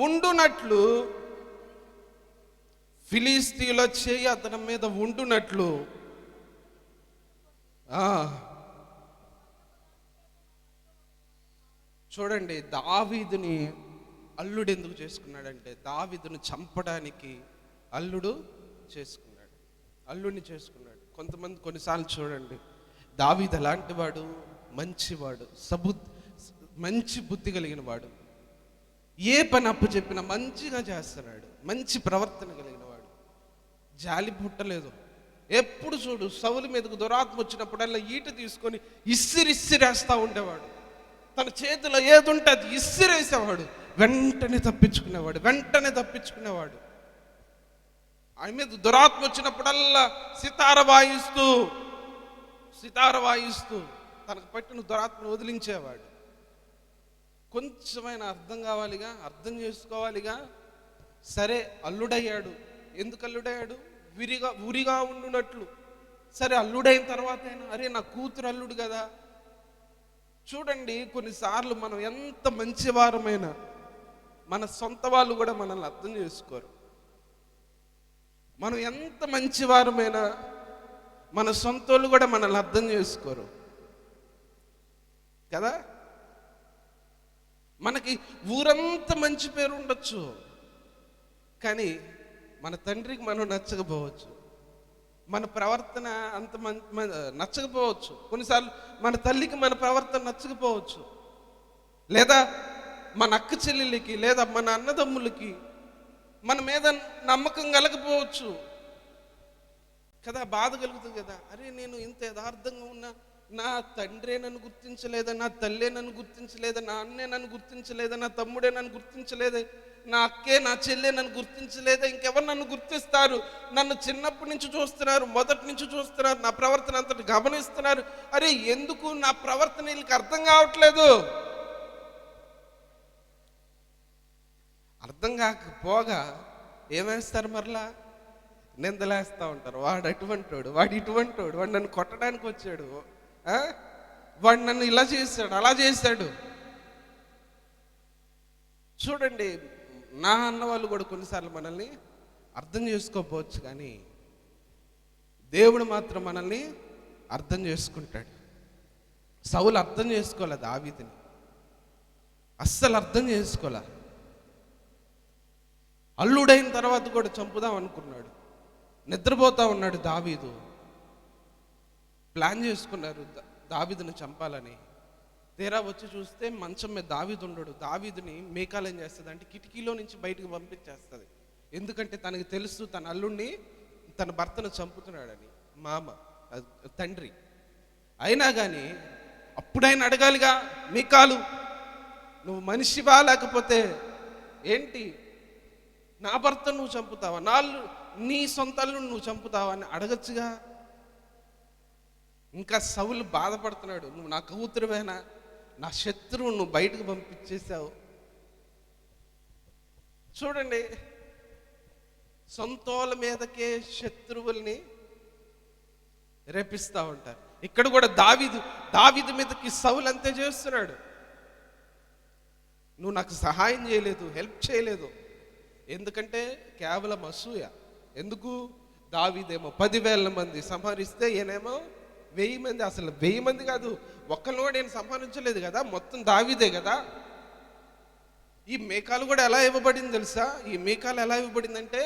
S1: ఉండునట్లు, ఫిలిస్తీయుల చేయి అతని మీద ఉండునట్లు చూడండి, దావీదుని అల్లుడు ఎందుకు చేసుకున్నాడంటే, దావీదును చంపడానికి అల్లుడిని చేసుకున్నాడు. కొంతమంది కొన్నిసార్లు చూడండి, దావీదు ఎలాంటి వాడు, మంచివాడు, మంచి బుద్ధి కలిగిన వాడు, ఏ పని అప్పు చెప్పినా మంచిగా చేస్తున్నాడు, మంచి ప్రవర్తన కలిగిన వాడు, జాలి పుట్టలేదు. ఎప్పుడు చూడు సౌలు మీదకు దురాత్మ వచ్చినప్పుడల్లా ఈట తీసుకొని ఇస్సిరేస్తూ ఉండేవాడు. తన చేతిలో ఏదుంటే అది ఇస్సిరేసేవాడు. వెంటనే తప్పించుకునేవాడు. ఆయన మీద దురాత్మ వచ్చినప్పుడల్లా సితార వాయిస్తూ తనకు పట్టిన దురాత్మను వదిలించేవాడు. కొంచెమైనా అర్థం చేసుకోవాలిగా. సరే, అల్లుడయ్యాడు. ఎందుకు అల్లుడయ్యాడు? ఉరిగా ఉండునట్లు. సరే, అల్లుడైన తర్వాత అయినా, అరే నా కూతురు అల్లుడు కదా. చూడండి, కొన్నిసార్లు మనం ఎంత మంచివారమైనా మన సొంత వాళ్ళు కూడా మనల్ని అర్థం చేసుకోరు. మనం ఎంత మంచివారమైనా మన సొంత వాళ్ళు కూడా మనల్ని అర్థం చేసుకోరు కదా. మనకి ఊరంతా మంచి పేరు ఉండొచ్చు, కానీ మన తండ్రికి మనం నచ్చకపోవచ్చు, మన ప్రవర్తన అంత నచ్చకపోవచ్చు, కొన్నిసార్లు మన తల్లికి మన ప్రవర్తన నచ్చకపోవచ్చు, లేదా మన అక్క చెల్లెళ్ళకి, లేదా మన అన్నదమ్ములకి మన మీద నమ్మకం కలగకపోవచ్చు కదా. బాధ కలుగుతుంది కదా. అరే, నేను ఇంత యథార్థంగా ఉన్నా, నా తండ్రే నన్ను గుర్తించలేదా, నా తల్లే నన్ను గుర్తించలేదా, నా అన్నే నన్ను గుర్తించలేదా, నా తమ్ముడే నన్ను గుర్తించలేదే, నా అక్కే నా చెల్లె నన్ను గుర్తించలేదా, ఇంకెవరు నన్ను గుర్తిస్తారు? నన్ను చిన్నప్పటి నుంచి చూస్తున్నారు, మొదటి నుంచి చూస్తున్నారు, నా ప్రవర్తన అంతటి గమనిస్తున్నారు. అరే, ఎందుకు నా ప్రవర్తన వీళ్ళకి అర్థం కావట్లేదు? అర్థం కాకపోగా ఏమేస్తారు? మరలా నిందలేస్తూ ఉంటారు. వాడు అటువంటోడు, వాడు ఇటువంటోడు, వాడు నన్ను కొట్టడానికి వచ్చాడు, వాడు నన్ను ఇలా చేశాడు, అలా చేశాడు. చూడండి, నా అన్నవాళ్ళు కూడా కొన్నిసార్లు మనల్ని అర్థం చేసుకోకపోవచ్చు, కానీ దేవుడు మాత్రం మనల్ని అర్థం చేసుకుంటాడు. సౌలు అర్థం చేసుకోలే దావీదుని, అస్సలు అర్థం చేసుకోలే. అల్లుడైన తర్వాత కూడా చంపుదాం అనుకున్నాడు. నిద్రపోతా ఉన్నాడు దావీదు. ప్లాన్ చేసుకున్నారు దావీదుని చంపాలని. తీరా వచ్చి చూస్తే మంచం మీద దావీదు ఉండడు. దావీదుని మేకాలు ఏం చేస్తుంది అంటే కిటికీలో నుంచి బయటకు పంపించేస్తుంది. ఎందుకంటే తనకి తెలుసు తన అల్లుడిని, తన భర్తను చంపుతున్నాడని. తండ్రి అయినా కానీ అప్పుడైనా అడగాలిగా, మీకాలు నువ్వు మనిషివా, లేకపోతే ఏంటి, నా భర్త నువ్వు చంపుతావా, నీ సొంత అల్లుడిని నువ్వు చంపుతావా అని అడగచ్చుగా. ఇంకా సౌలు బాధపడుతున్నాడు. నువ్వు నా కూతురువేనా, నా శత్రువు నువ్వు బయటకు పంపించేశావు. చూడండి, సొంతోళ్ళ మీదకే శత్రువుల్ని రేపిస్తూ ఉంటారు. ఇక్కడ కూడా దావీదు మీదకి సౌలు అంతే చేస్తున్నాడు. నువ్వు నాకు సహాయం చేయలేదు, హెల్ప్ చేయలేదు. ఎందుకంటే కేవలం అసూయ. ఎందుకు? దావీదేమో 10,000 మంది సంహరిస్తే ఈయనేమో 1000 మంది. అసలు 1000 మంది కాదు, ఒక్కనోడు నేను సంహరించలేదు కదా, మొత్తం దావీదే కదా. ఈ మేకాలు కూడా ఎలా ఇవ్వబడింది తెలుసా? ఈ మేకాలు ఎలా ఇవ్వబడిందంటే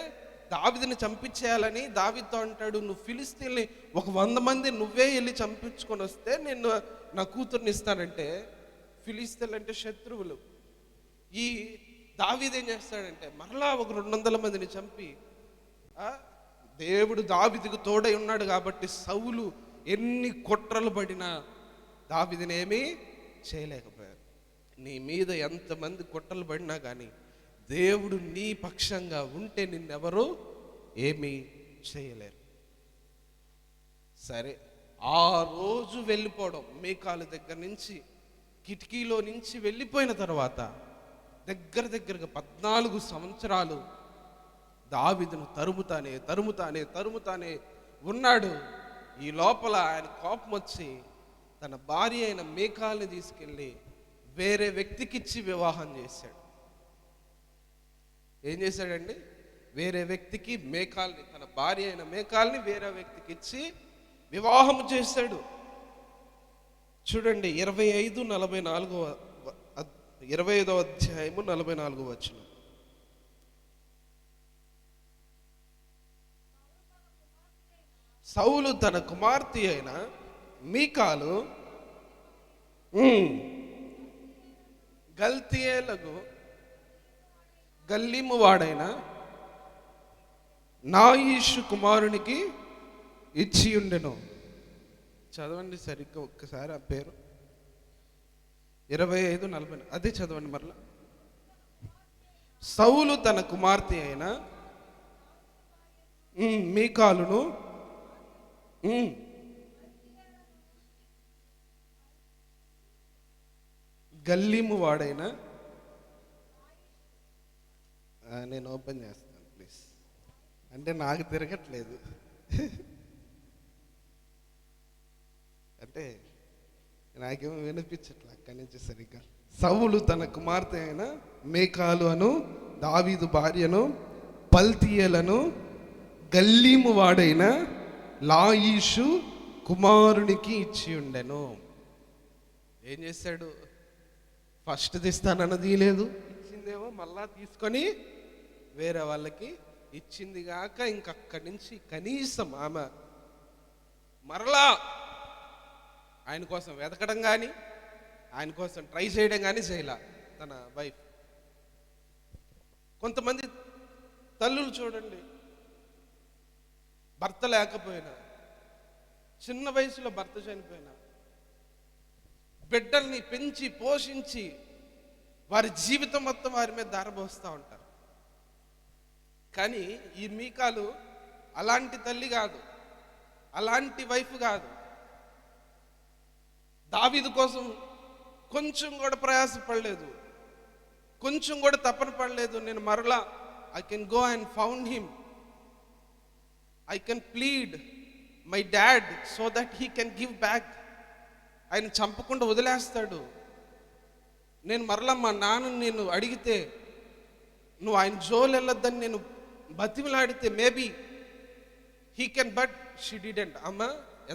S1: దావీదుని చంపించేయాలని దావీదుతో అంటాడు, నువ్వు ఫిలిస్తీన్ని 100 మంది నువ్వే వెళ్ళి చంపించుకొని వస్తే నేను నా కూతుర్ని ఇస్తానంటే. ఫిలిస్తీన్లు అంటే శత్రువులు. ఈ దావీదు ఏం చేస్తాడంటే మరలా 200 మందిని చంపి, దేవుడు దావీదుకు తోడై ఉన్నాడు కాబట్టి సౌలు ఎన్ని కుట్రలు పడినా దావీదుని ఏమీ చేయలేకపోయారు. నీ మీద ఎంతమంది కుట్రలు పడినా కానీ దేవుడు నీ పక్షంగా ఉంటే నిన్నెవరు ఏమీ చేయలేరు. సరే, ఆ రోజు వెళ్ళిపోవడం, మీకాలు దగ్గర నుంచి కిటికీలో నుంచి వెళ్ళిపోయిన తర్వాత దగ్గరగా 14 సంవత్సరాలు దావీదును తరుముతానే ఉన్నాడు. ఈ లోపల ఆయన కోపం వచ్చి తన భార్య అయిన మీకాల్ని తీసుకెళ్ళి వేరే వ్యక్తికిచ్చి వివాహం చేశాడు. ఏం చేశాడండి? వేరే వ్యక్తికి మీకాల్ని, తన భార్య అయిన మీకాల్ని వేరే వ్యక్తికి ఇచ్చి వివాహం చేశాడు. చూడండి 25వ అధ్యాయము 44వ వచనం. సౌలు తన కుమార్తె అయిన మీకాలు గల్తీయేలకు గల్లీము వాడైన నాయీషు కుమారునికి ఇచ్చి ఉండెను. చదవండి సరిగ్గా ఒక్కసారి ఆ పేరు. 25:40 అదే చదవండి మరలా. సౌలు తన కుమార్తె అయిన మీకాలును గల్లీము వాడైన, నేను ఓపెన్ చేస్తాను ప్లీజ్, అంటే నాకు తిరగట్లేదు, అంటే నాకేమో వినిపించట్లే అక్కడి నుంచి సరిగ్గా. సౌలు తన కుమార్తె అయిన మీకాలు అను దావీదు భార్యను పల్తీయేలను గల్లీము వాడైన లాయీషు కుమారునికి ఇచ్చి ఉండెను. ఏం చేశాడు? ఫస్ట్ తీస్తానన్నది లేదు, ఇచ్చిందేమో మళ్ళా తీసుకొని వేరే వాళ్ళకి ఇచ్చింది కాక ఇంకక్కడి నుంచి కనీసం ఆమె మరలా ఆయన కోసం వెతకడం కానీ ఆయన కోసం ట్రై చేయడం కానీ చేయలా తన వైఫ్. కొంతమంది తల్లులు చూడండి, భర్త లేకపోయినా, చిన్న వయసులో భర్త చనిపోయినా బిడ్డల్ని పెంచి పోషించి వారి జీవితం మొత్తం వారి మీద దారబోస్తూ ఉంటారు. కానీ ఈ మీకాలు అలాంటి తల్లి కాదు, అలాంటి వైఫ్ కాదు. దావీదు కోసం కొంచెం కూడా ప్రయాసపడలేదు, కొంచెం కూడా తపన పడలేదు. నేను మరలా I can go and found him, I can plead my dad so that he can give back. ఆయన చంపకుండా వదిలేస్తాడు. నేను మరలా మా నాన్నని నేను అడిగితే, నువ్వు ఆయన జోలు వెళ్ళొద్దని నేను బతిమలాడితే maybe he can, but she didn't. అమ్మ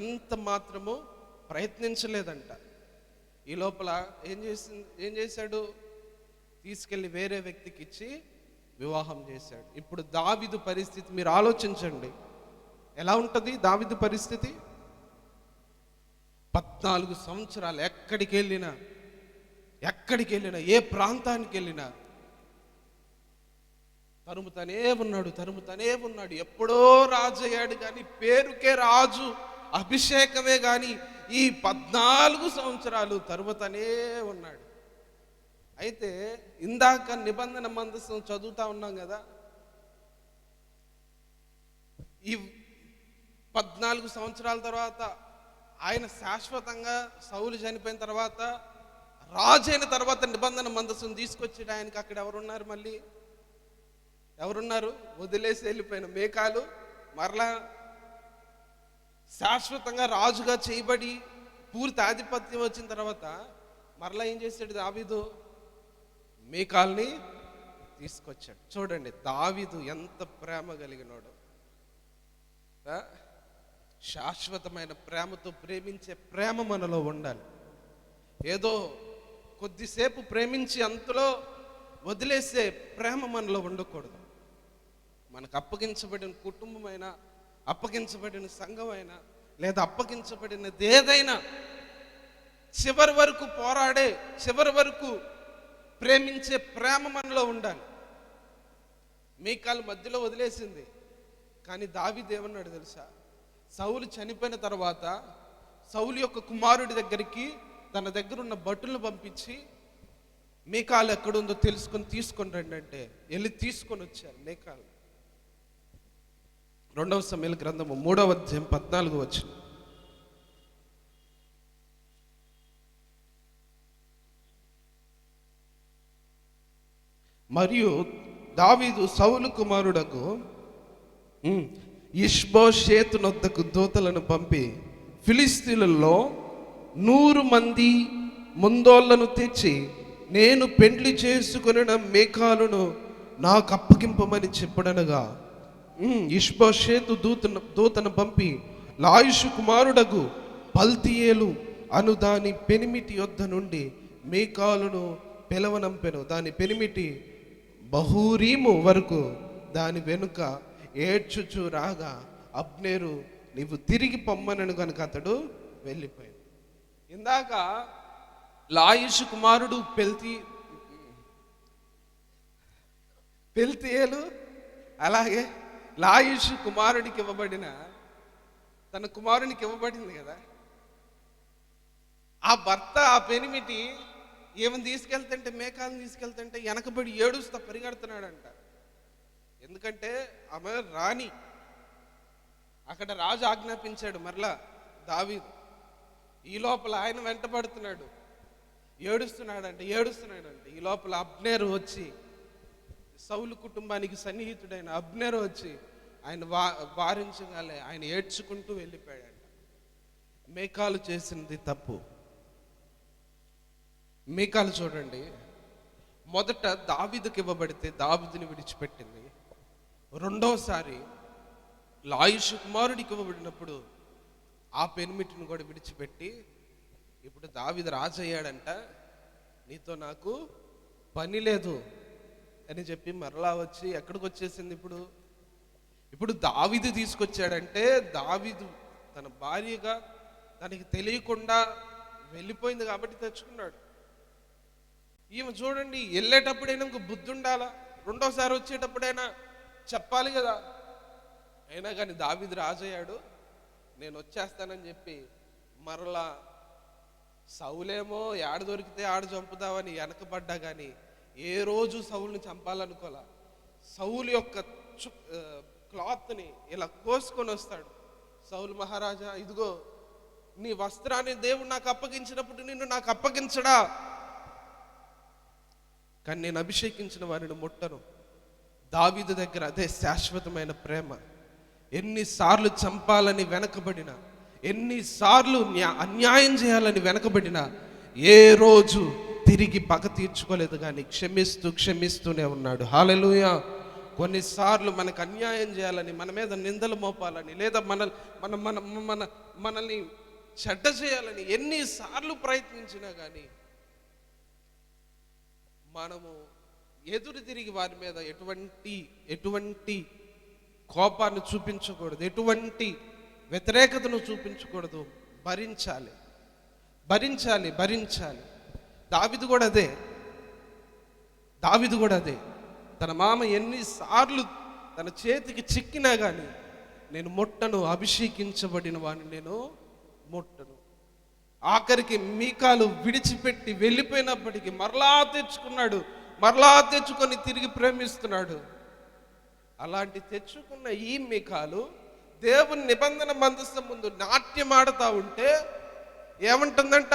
S1: ఎంత మాత్రమో ప్రయత్నించలేదంట. ఈ లోపల ఏం చేశాడు? తీసుకెళ్ళి వేరే వ్యక్తికి ఇచ్చి వివాహం చేశాడు. ఇప్పుడు దావీదు పరిస్థితి మీరు ఆలోచించండి, ఎలా ఉంటుంది దావీదు పరిస్థితి? 14 సంవత్సరాలు ఎక్కడికి వెళ్ళినా, ఏ ప్రాంతానికి వెళ్ళినా తరుముతూనే ఉన్నాడు. ఎప్పుడో రాజు అయ్యాడు కానీ పేరుకే రాజు, అభిషేకమే కానీ ఈ 14 సంవత్సరాలు తరుముతూనే ఉన్నాడు. అయితే ఇందాక నిబంధన మందసం చదువుతా ఉన్నాం కదా, ఈ 14 సంవత్సరాల తర్వాత ఆయన శాశ్వతంగా సౌలు చనిపోయిన తర్వాత రాజు అయిన తర్వాత నిబంధన మందసం తీసుకొచ్చి ఆయనకి అక్కడ ఎవరున్నారు? మళ్ళీ ఎవరున్నారు? వదిలేసి వెళ్ళిపోయిన మీకాలు మరలా శాశ్వతంగా రాజుగా చేయబడి పూర్తి ఆధిపత్యం వచ్చిన తర్వాత మరలా ఏం చేశాడు దావీదు? మీకాల్ని తీసుకొచ్చాడు. చూడండి దావీదు ఎంత ప్రేమ కలిగినాడు. శాశ్వతమైన ప్రేమతో ప్రేమించే ప్రేమ మనలో ఉండాలి. ఏదో కొద్దిసేపు ప్రేమించి అంతలో వదిలేసే ప్రేమ మనలో ఉండకూడదు. మనకు అప్పగించబడిన కుటుంబమైనా, అప్పగించబడిన సంఘమైనా, లేదా అప్పగించబడినది ఏదైనా చివరి వరకు పోరాడే, చివరి వరకు ప్రేమించే ప్రేమ మనలో ఉండాలి. మీకాలు మధ్యలో వదిలేసింది, కానీ దావీదు ఏమన్నాడు తెలుసా? సౌలు చనిపోయిన తర్వాత సౌలు యొక్క కుమారుడి దగ్గరికి తన దగ్గర ఉన్న భటులను పంపించి, మీకాలు ఎక్కడుందో తీసుకొని రండి అంటే వెళ్ళి తీసుకొని వచ్చారు మీకాలు. 2వ సమూయేలు గ్రంథము 3వ అధ్యాయం 14వ వచనం. మరియు దావీదు సౌలు కుమారుడకు ఇష్బోషేతు నొద్దకు దూతలను పంపి ఫిలిస్తీయులలో 100 మంది ముందోళ్లను తెచ్చి నేను పెండ్లి చేసుకొనిన మీకాలును నాకు అప్పగింపమని చెప్పడనగా, ఇష్బోషేతు దూతను పంపి లాయిషు కుమారుడగు పల్తీయేలు అను దాని పెనిమిటి యొద్ద నుండి మీకాలును పిలవనంపెను. దాని పెనిమిటి బహూరీము వరకు దాని వెనుక ఏడ్చుచు రాగా అబ్నేరు నీవు తిరిగి పొమ్మనను కనుక అతడు వెళ్ళిపోయాడు. ఇందాక లాయిషు కుమారుడు పెల్తీయేలు, అలాగే లాయిషు కుమారుడికి ఇవ్వబడిన తన కుమారునికి ఇవ్వబడింది కదా. ఆ భర్త ఆ పెనిమిటి ఏమని తీసుకెళ్తుంటే మేకాలను తీసుకెళ్తుంటే వెనకబడి ఏడుస్తా పరిగెడుతున్నాడంట. ఎందుకంటే ఆమె రాణి. అక్కడ రాజు ఆజ్ఞాపించాడు మరలా దావీదు. ఈ లోపల ఆయన వెంటబడుతున్నాడు, ఏడుస్తున్నాడంట. ఈ లోపల అబ్నేరు వచ్చి, సౌలు కుటుంబానికి సన్నిహితుడైన అబ్నేరు వచ్చి ఆయన వారించగాలే ఆయన ఏడ్చుకుంటూ వెళ్ళిపోయాడంట. మీకాలు చేసినది తప్పు. మీకాలు చూడండి, మొదట దావీదుకి ఇవ్వబడితే దావీదుని విడిచిపెట్టింది. రెండోసారి లాయిషు కుమారుడికి ఇవ్వబడినప్పుడు ఆ పెనిమిటిని కూడా విడిచిపెట్టి, ఇప్పుడు దావీదు రాజు అయ్యాడంట, నీతో నాకు పని లేదు అని చెప్పి మరలా వచ్చి ఎక్కడికి వచ్చేసింది ఇప్పుడు దావీదు తీసుకొచ్చాడంటే దావీదు తన భార్యగా తనకి తెలియకుండా వెళ్ళిపోయింది కాబట్టి తెచ్చుకున్నాడు. ఈమె చూడండి, వెళ్ళేటప్పుడైనా ఇంక బుద్ధి ఉండాలా, రెండోసారి వచ్చేటప్పుడైనా చెప్పాలి కదా. అయినా కానీ దావీదు రాజయ్యాడు, నేను వచ్చేస్తానని చెప్పి మరలా సౌలేమో ఏడ దొరికితే ఆడ చంపుదామని వెనకబడ్డా కానీ ఏ రోజు సౌలుని చంపాలనుకోలా. సౌలు యొక్క క్లాత్ని ఇలా కోసుకొని వస్తాడు. సౌలు మహారాజా, ఇదిగో నీ వస్త్రాన్ని దేవుడు నాకు అప్పగించినప్పుడు నిన్ను నాకు అప్పగించడా? కానీ నేను అభిషేకించిన వారిని ముట్టను. దావీదు దగ్గర అదే శాశ్వతమైన ప్రేమ. ఎన్నిసార్లు చంపాలని వెనకబడిన, ఎన్నిసార్లు అన్యాయం చేయాలని వెనకబడిన ఏ రోజు తిరిగి పగ తీర్చుకోలేదు, కానీ క్షమిస్తూనే ఉన్నాడు. హల్లెలూయా. కొన్నిసార్లు మనకు అన్యాయం చేయాలని, మన మీద నిందలు మోపాలని, లేదా మనల్ని చెడ్డ చేయాలని ఎన్నిసార్లు ప్రయత్నించినా కానీ మనము ఎదురు తిరిగి వారి మీద ఎటువంటి కోపాన్ని చూపించకూడదు, ఎటువంటి వ్యతిరేకతను చూపించకూడదు. భరించాలి. దావీదు కూడా అదే. తన మామ ఎన్నిసార్లు తన చేతికి చిక్కినా కానీ నేను ముట్టను, అభిషేకించబడిన వాడిని నేను ముట్టను. ఆఖరికి మీకాలు విడిచిపెట్టి వెళ్ళిపోయినప్పటికీ మరలా తెచ్చుకొని తిరిగి ప్రేమిస్తున్నాడు. అలాంటి తెచ్చుకున్న ఈ మీకాలు దేవుని నిబంధన మందసం ముందు నాట్యం ఆడుతూ ఉంటే ఏమంటుందంట,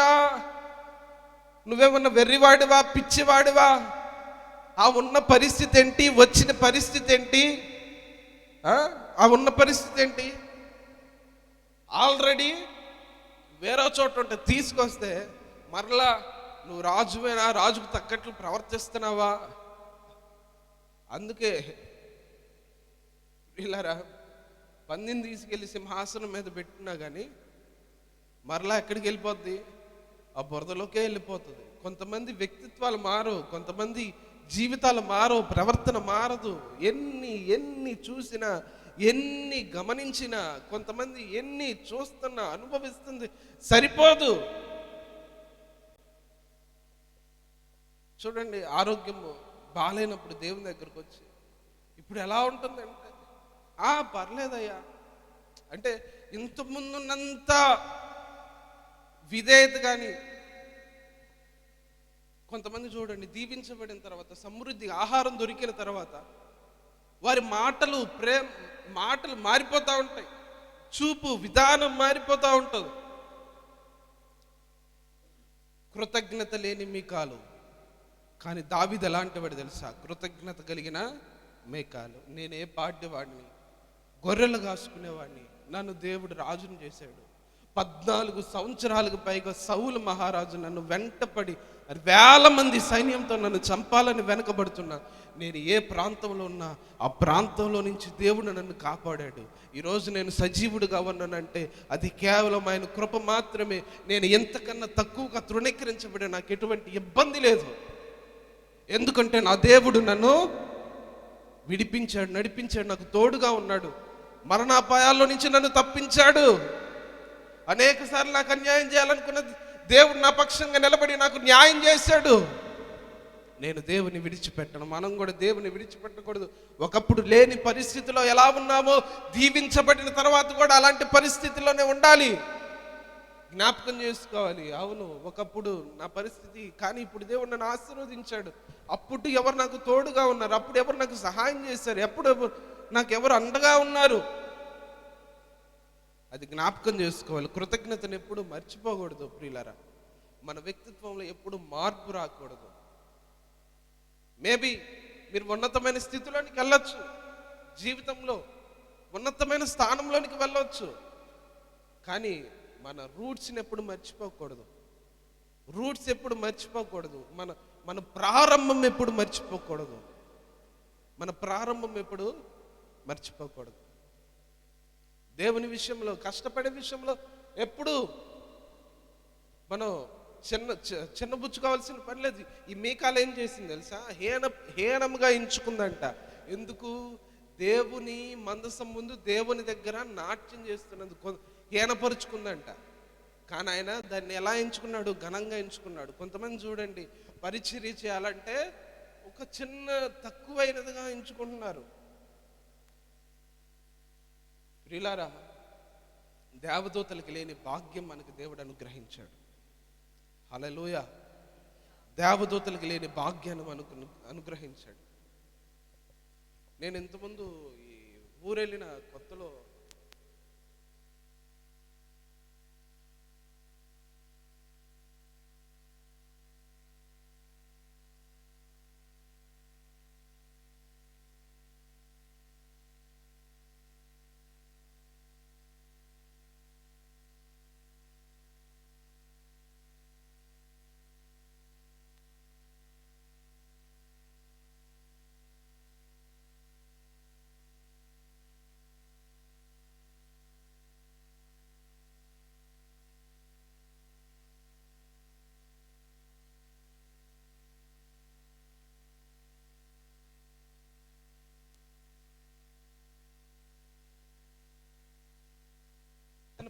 S1: నువ్వేమన్నా వెర్రివాడివా, పిచ్చివాడివా? ఆ ఉన్న పరిస్థితి ఏంటి, వచ్చిన పరిస్థితి ఏంటి, ఆ ఉన్న పరిస్థితి ఏంటి? ఆల్రెడీ వేరే చోట ఉంటే తీసుకొస్తే మరలా నువ్వు రాజువేనా, రాజుకు తగ్గట్లు ప్రవర్తిస్తున్నావా? అందుకే వీళ్ళరా పందిని తీసుకెళ్ళి సింహాసనం మీద పెట్టినా కానీ మరలా ఎక్కడికి వెళ్ళిపోద్ది? ఆ బురదలోకే వెళ్ళిపోతుంది. కొంతమంది వ్యక్తిత్వాలు మారు, కొంతమంది జీవితాలు మారు, ప్రవర్తన మారదు. ఎన్ని చూసినా, ఎన్ని గమనించినా, కొంతమంది ఎన్ని చూస్తున్నా, అనుభవిస్తుంది సరిపోదు. చూడండి, ఆరోగ్యము బాగాలేనప్పుడు దేవుని దగ్గరకు వచ్చి ఇప్పుడు ఎలా ఉంటుందంటే, పర్లేదయ్యా అంటే ఇంతకుముందున్నంత విధేయత కానీ, కొంతమంది చూడండి, దీవించబడిన తర్వాత, సమృద్ధి ఆహారం దొరికిన తర్వాత వారి మాటలు మారిపోతూ ఉంటాయి, చూపు విధానం మారిపోతూ ఉంటుంది. కృతజ్ఞత లేని మీకాలు. కానీ దావీదు ఎలాంటి వాడు తెలుసా? కృతజ్ఞత కలిగిన మేకాలు. నేనే పాడ్యవాడిని, గొర్రెలు కాసుకునేవాడిని, నన్ను దేవుడు రాజును చేశాడు. 14 సంవత్సరాలకు పైగా సౌలు మహారాజు నన్ను వెంటపడి వేల మంది సైన్యంతో నన్ను చంపాలని వెనకబడుతున్నా, నేను ఏ ప్రాంతంలో ఉన్నా ఆ ప్రాంతంలో నుంచి దేవుడు నన్ను కాపాడాడు. ఈరోజు నేను సజీవుడిగా ఉన్నానంటే అది కేవలం ఆయన కృప మాత్రమే. నేను ఎంతకన్నా తక్కువగా తృణీకరించబడి నాకు ఎటువంటి ఇబ్బంది లేదు. ఎందుకంటే నా దేవుడు నన్ను విడిపించాడు, నడిపించాడు, నాకు తోడుగా ఉన్నాడు. మరణాపాయాల్లో నుంచి నన్ను తప్పించాడు. అనేక సార్లు నాకు అన్యాయం చేయాలనుకున్న దేవుడు నా పక్షంగా నిలబడి నాకు న్యాయం చేశాడు. నేను దేవుని విడిచిపెట్టను. మనం కూడా దేవుని విడిచిపెట్టకూడదు. ఒకప్పుడు లేని పరిస్థితిలో ఎలా ఉన్నామో దీవించబడిన తర్వాత కూడా అలాంటి పరిస్థితిలోనే ఉండాలి. జ్ఞాపకం చేసుకోవాలి. అవును, ఒకప్పుడు నా పరిస్థితి, కానీ ఇప్పుడు దేవుడు నన్ను ఆశీర్వదించాడు. అప్పుడు ఎవరు నాకు తోడుగా ఉన్నారు, అప్పుడు ఎవరు నాకు సహాయం చేశారు, నాకు ఎవరు అండగా ఉన్నారు, అది జ్ఞాపకం చేసుకోవాలి. కృతజ్ఞతను ఎప్పుడు మర్చిపోకూడదు ప్రియులారా. మన వ్యక్తిత్వంలో ఎప్పుడు మార్పు రాకూడదు. మేబీ మీరు ఉన్నతమైన స్థితిలోనికి వెళ్ళొచ్చు, జీవితంలో ఉన్నతమైన స్థానంలోనికి వెళ్ళవచ్చు, కానీ మన రూట్స్ని ఎప్పుడు మర్చిపోకూడదు. రూట్స్ ఎప్పుడు మర్చిపోకూడదు. మన ప్రారంభం ఎప్పుడు మర్చిపోకూడదు. మన ప్రారంభం ఎప్పుడు మర్చిపోకూడదు. దేవుని విషయంలో, కష్టపడే విషయంలో ఎప్పుడు మనం చిన్నబుచ్చుకోవాల్సిన పని లేదు. ఈ మీకాలు ఏం చేసింది తెలుసా? హేనముగా ఎంచుకుందంట. ఎందుకు? దేవుని మందసం ముందు దేవుని దగ్గర నాట్యం చేస్తున్నందుకు హీనపరుచుకుందంట. కానీ ఆయన దాన్ని ఎలా ఎంచుకున్నాడు? ఘనంగా ఎంచుకున్నాడు. కొంతమంది చూడండి, పరిచర్య చేయాలంటే ఒక చిన్న తక్కువైనదిగా ఎంచుకుంటున్నారు. ప్రియులారా, దేవదూతలకు లేని భాగ్యం మనకు దేవుడు అనుగ్రహించాడు. హల్లెలూయా. దేవదూతలకు లేని భాగ్యాన్ని మనకు అనుగ్రహించాడు. నేను ఇంతకుముందు ఈ ఊరెళ్ళిన కొత్తలో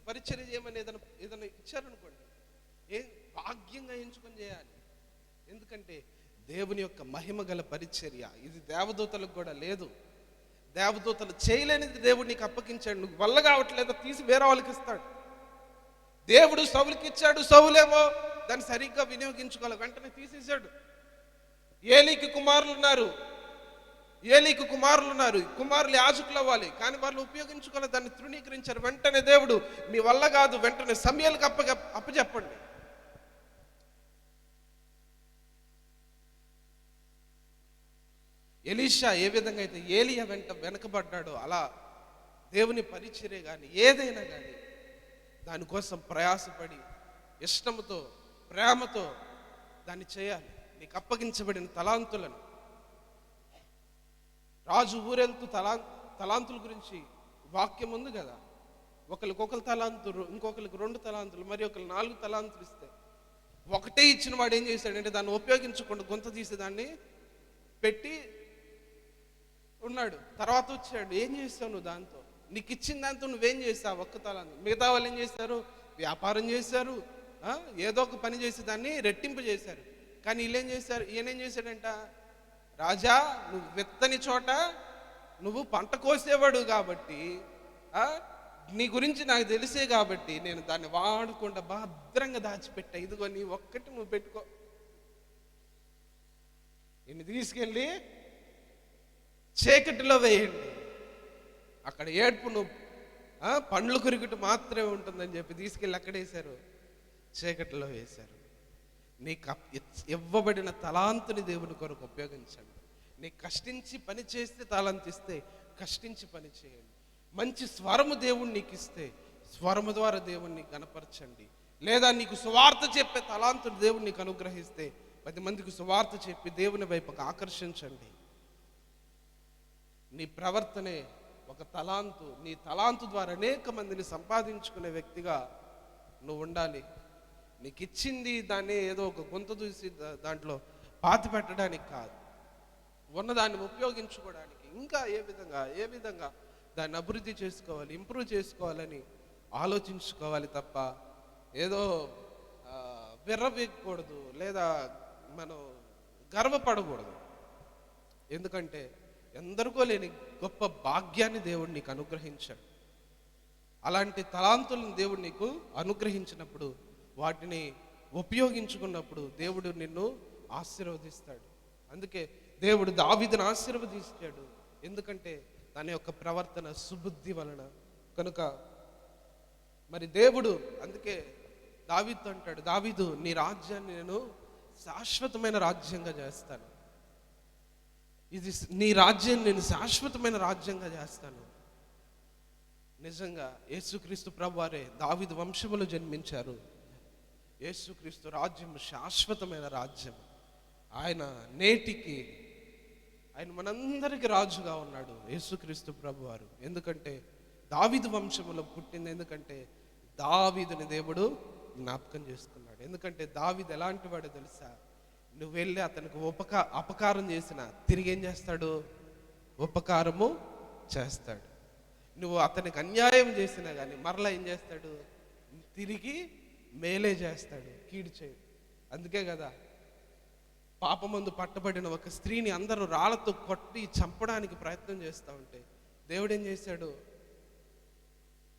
S1: పరిచర్య చేయమని ఏదైనా ఇచ్చారనుకోండి, భాగ్యంగా ఎంచుకొని చేయాలి. ఎందుకంటే దేవుని యొక్క మహిమ గల పరిచర్య ఇది దేవదూతలకు కూడా లేదు. దేవదూతలు చేయలేనిది దేవుడు నీకు అప్పగించాడు. నువ్వు వల్ల కావట్లేదో తీసి వేరే వాళ్ళకి ఇస్తాడు. దేవుడు సౌలుకి ఇచ్చాడు, సౌలేమో దాన్ని సరిగ్గా వినియోగించుకోవాలి, వెంటనే తీసేశాడు. ఏలీకి కుమారులు ఉన్నారు, కుమారులు యాజకులు అవ్వాలి, కానీ వాళ్ళు ఉపయోగించుకోవాలి, దాన్ని తృణీకరించారు. వెంటనే దేవుడు మీ వల్ల కాదు, వెంటనే సమయాలకు అప్పచెప్పండి. ఎలీషా ఏ విధంగా అయితే ఏలియా వెనకబడ్డాడో అలా దేవుని పరిచర్య కానీ ఏదైనా కానీ దానికోసం ప్రయాసపడి ఇష్టంతో ప్రేమతో దాన్ని చేయాలి. నీకు అప్పగించబడిన తలాంతులను, రాజు ఊరెళ్తూ తలాంతుల గురించి వాక్యం ఉంది కదా. ఒకరికొకరు తలాంతులు, ఇంకొకరికి 2 తలాంతులు, మరి ఒకరు 4 తలాంతులు ఇస్తే ఒకటే ఇచ్చిన వాడు ఏం చేశాడంటే దాన్ని ఉపయోగించకుండా గుంత తీసి దాన్ని పెట్టి ఉన్నాడు. తర్వాత వచ్చాడు, ఏం చేస్తావు నువ్వు దాంతో? నీకు ఇచ్చిన దాంతో నువ్వేం చేస్తావు? ఒక్క తలాంతు. మిగతా వాళ్ళు ఏం చేశారు? వ్యాపారం చేశారు, ఏదో ఒక పని చేసి దాన్ని రెట్టింపు చేశారు. కానీ ఈయనేం చేశాడంట? రాజా, నువ్వు విత్తని చోట నువ్వు పంట కోసేవాడు కాబట్టి, నీ గురించి నాకు తెలిసే కాబట్టి నేను దాన్ని వాడకుండా భద్రంగా దాచిపెట్టా. ఇదిగో నీ ఒక్కటి నువ్వు పెట్టుకో. ఈయన్ని తీసుకెళ్ళి చీకటిలో వేయండి, అక్కడ ఏడ్పును పండ్లు కొరికిட்டு మాత్రమే ఉంటుందని చెప్పి తీసుకెళ్ళి అక్కడేశారు, చీకటిలో వేశారు. నీకు ఇవ్వబడిన తలాంతుని దేవుని కొరకు ఉపయోగించండి. నీకు కష్టించి పని చేస్తే తలాంతు ఇస్తే కష్టించి పని చేయండి. మంచి స్వరము దేవుడు నీకు ఇస్తే స్వరము ద్వారా దేవుణ్ణి గణపరచండి. లేదా నీకు సువార్త చెప్పే తలాంతుని దేవుడు నీకు అనుగ్రహిస్తే 10 మందికి సువార్త చెప్పి దేవుని వైపుకు ఆకర్షించండి. నీ ప్రవర్తనే ఒక తలాంతు. నీ తలాంతు ద్వారా అనేక మందిని సంపాదించుకునే వ్యక్తిగా నువ్వు ఉండాలి. నీకు ఇచ్చింది దాన్ని ఏదో ఒక గొంతు చూసి దాంట్లో పాతి పెట్టడానికి కాదు, ఉన్నదాన్ని ఉపయోగించుకోవడానికి, ఇంకా ఏ విధంగా దాన్ని అభివృద్ధి చేసుకోవాలి, ఇంప్రూవ్ చేసుకోవాలని ఆలోచించుకోవాలి తప్ప ఏదో విర్రవీయకూడదు, లేదా మనం గర్వపడకూడదు. ఎందుకంటే ఎందరికో లేని గొప్ప భాగ్యాన్ని దేవుడు నీకు అనుగ్రహించాడు. అలాంటి తలాంతులను దేవుడు నీకు అనుగ్రహించినప్పుడు, వాటిని ఉపయోగించుకున్నప్పుడు దేవుడు నిన్ను ఆశీర్వదిస్తాడు. అందుకే దేవుడు దావీదును ఆశీర్వదించాడు, ఎందుకంటే తన యొక్క ప్రవర్తన సుబుద్ధి వలన. కనుక మరి దేవుడు అందుకే దావీదుతో అంటాడు, దావీదు నీ రాజ్యాన్ని నేను శాశ్వతమైన రాజ్యంగా చేస్తాను, ఇది నీ రాజ్యాన్ని నేను శాశ్వతమైన రాజ్యంగా చేస్తాను. నిజంగా యేసుక్రీస్తు ప్రభువారే దావీదు వంశములో జన్మించారు. యేసుక్రీస్తు రాజ్యం శాశ్వతమైన రాజ్యం. ఆయన నేటికి ఆయన మనందరికీ రాజుగా ఉన్నాడు యేసుక్రీస్తు ప్రభువారు. ఎందుకంటే దావీదు వంశములో పుట్టింది, ఎందుకంటే దావీదుని దేవుడు జ్ఞాపకం చేసుకున్నాడు. ఎందుకంటే దావీదు ఎలాంటి వాడో తెలుసా? నువ్వు వెళ్ళి అతనికి అపకారం చేసినా తిరిగి ఏం చేస్తాడు? ఉపకారము చేస్తాడు. నువ్వు అతనికి అన్యాయం చేసినా కానీ మరలా ఏం చేస్తాడు? తిరిగి మేలే చేస్తాడు, కీడు చేయడు. అందుకే కదా పాపమందు పట్టబడిన ఒక స్త్రీని అందరూ రాళ్లతో కొట్టి చంపడానికి ప్రయత్నం చేస్తూ ఉంటే దేవుడు ఏం చేశాడు?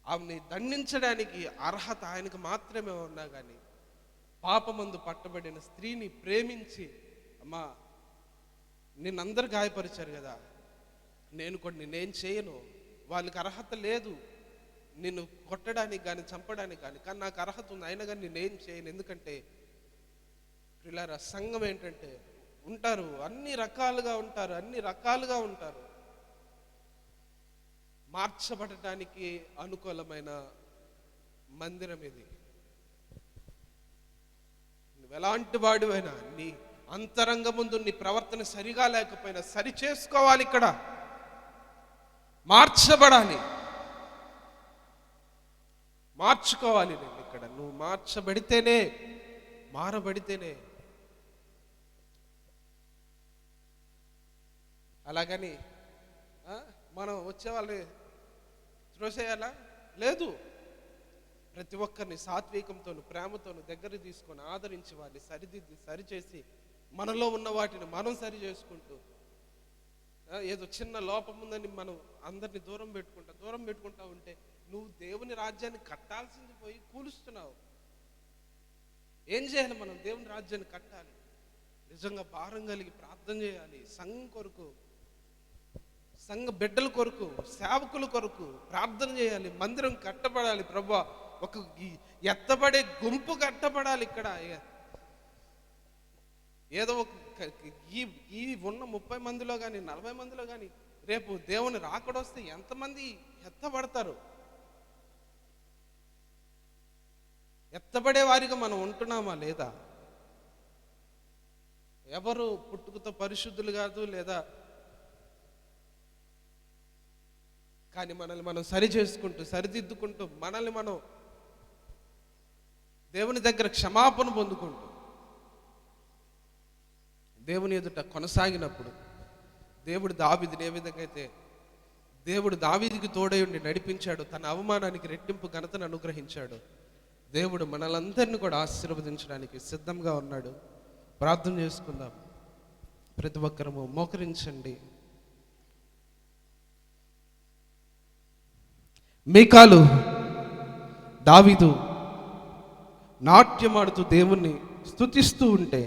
S1: ఆమెని దండించడానికి అర్హత ఆయనకు మాత్రమే ఉన్నా కానీ పాపమందు పట్టబడిన స్త్రీని ప్రేమించి, అమ్మా నిన్నందరూ గాయపరిచారు కదా, నేనేం చేయను, వాళ్ళకి అర్హత లేదు నిన్ను కొట్టడానికి కానీ చంపడానికి కానీ నాకు అర్హత ఉంది, అయినా కానీ నేనేం చేయను. ఎందుకంటే పిల్లల సంఘం ఏంటంటే ఉంటారు, అన్ని రకాలుగా ఉంటారు. మార్చబడటానికి అనుకూలమైన మందిరం ఇది. నువ్వు ఎలాంటి వాడివైనా నీ అంతరంగ ముందు నీ ప్రవర్తన సరిగా లేకపోయినా సరి చేసుకోవాలి. ఇక్కడ మార్చబడాలి, మార్చుకోవాలి. నేను ఇక్కడ నువ్వు మారబడితేనే. అలాగని మనం వచ్చే వాళ్ళని త్రోసేయాలా? లేదు. ప్రతి ఒక్కరిని సాత్వికంతోను ప్రేమతోను దగ్గర తీసుకొని ఆదరించి వారిని సరిదిద్ది సరిచేసి మనలో ఉన్న వాటిని మనం సరి చేసుకుంటూ, ఏదో చిన్న లోపం ఉందని మనం అందరిని దూరం పెట్టుకుంటా ఉంటే నువ్వు దేవుని రాజ్యాన్ని కట్టాల్సింది పోయి కూలుస్తున్నావు. ఏం చేయాలి? మనం దేవుని రాజ్యాన్ని కట్టాలి. నిజంగా భారం కలిగి ప్రార్థన చేయాలి. సంఘం కొరకు, సంఘ బిడ్డల కొరకు, సేవకుల కొరకు ప్రార్థన చేయాలి. మందిరం కట్టబడాలి. ప్రభువా, ఒక ఎత్తబడే గుంపు కట్టబడాలి. ఇక్కడ ఏదో ఈ ఉన్న 30 మందిలో కానీ 40 మందిలో కానీ రేపు దేవుని రాకడొస్తే ఎంతమంది ఎత్తబడతారు? ఎత్తబడే వారిగా మనం ఉంటున్నామా లేదా? ఎవరు పుట్టుకతో పరిశుద్ధులు కాదు, లేదా కానీ మనల్ని మనం సరి చేసుకుంటూ సరిదిద్దుకుంటూ మనల్ని మనం దేవుని దగ్గర క్షమాపణ పొందుకుంటూ దేవుని ఎదుట కొనసాగినప్పుడు దేవుడు దావీదుని ఏ విధంగా అయితే దేవుడు దావీదుకి తోడై ఉండి నడిపించాడు, తన అవమానానికి రెట్టింపు ఘనతను అనుగ్రహించాడు, దేవుడు మనలందరినీ కూడా ఆశీర్వదించడానికి సిద్ధంగా ఉన్నాడు. ప్రార్థన చేసుకుందాం. ప్రతి ఒక్కరము మోకరించండి. మీకాలు దావీదు నాట్యమాడుతూ దేవుణ్ణి స్తుతిస్తూ ఉంటే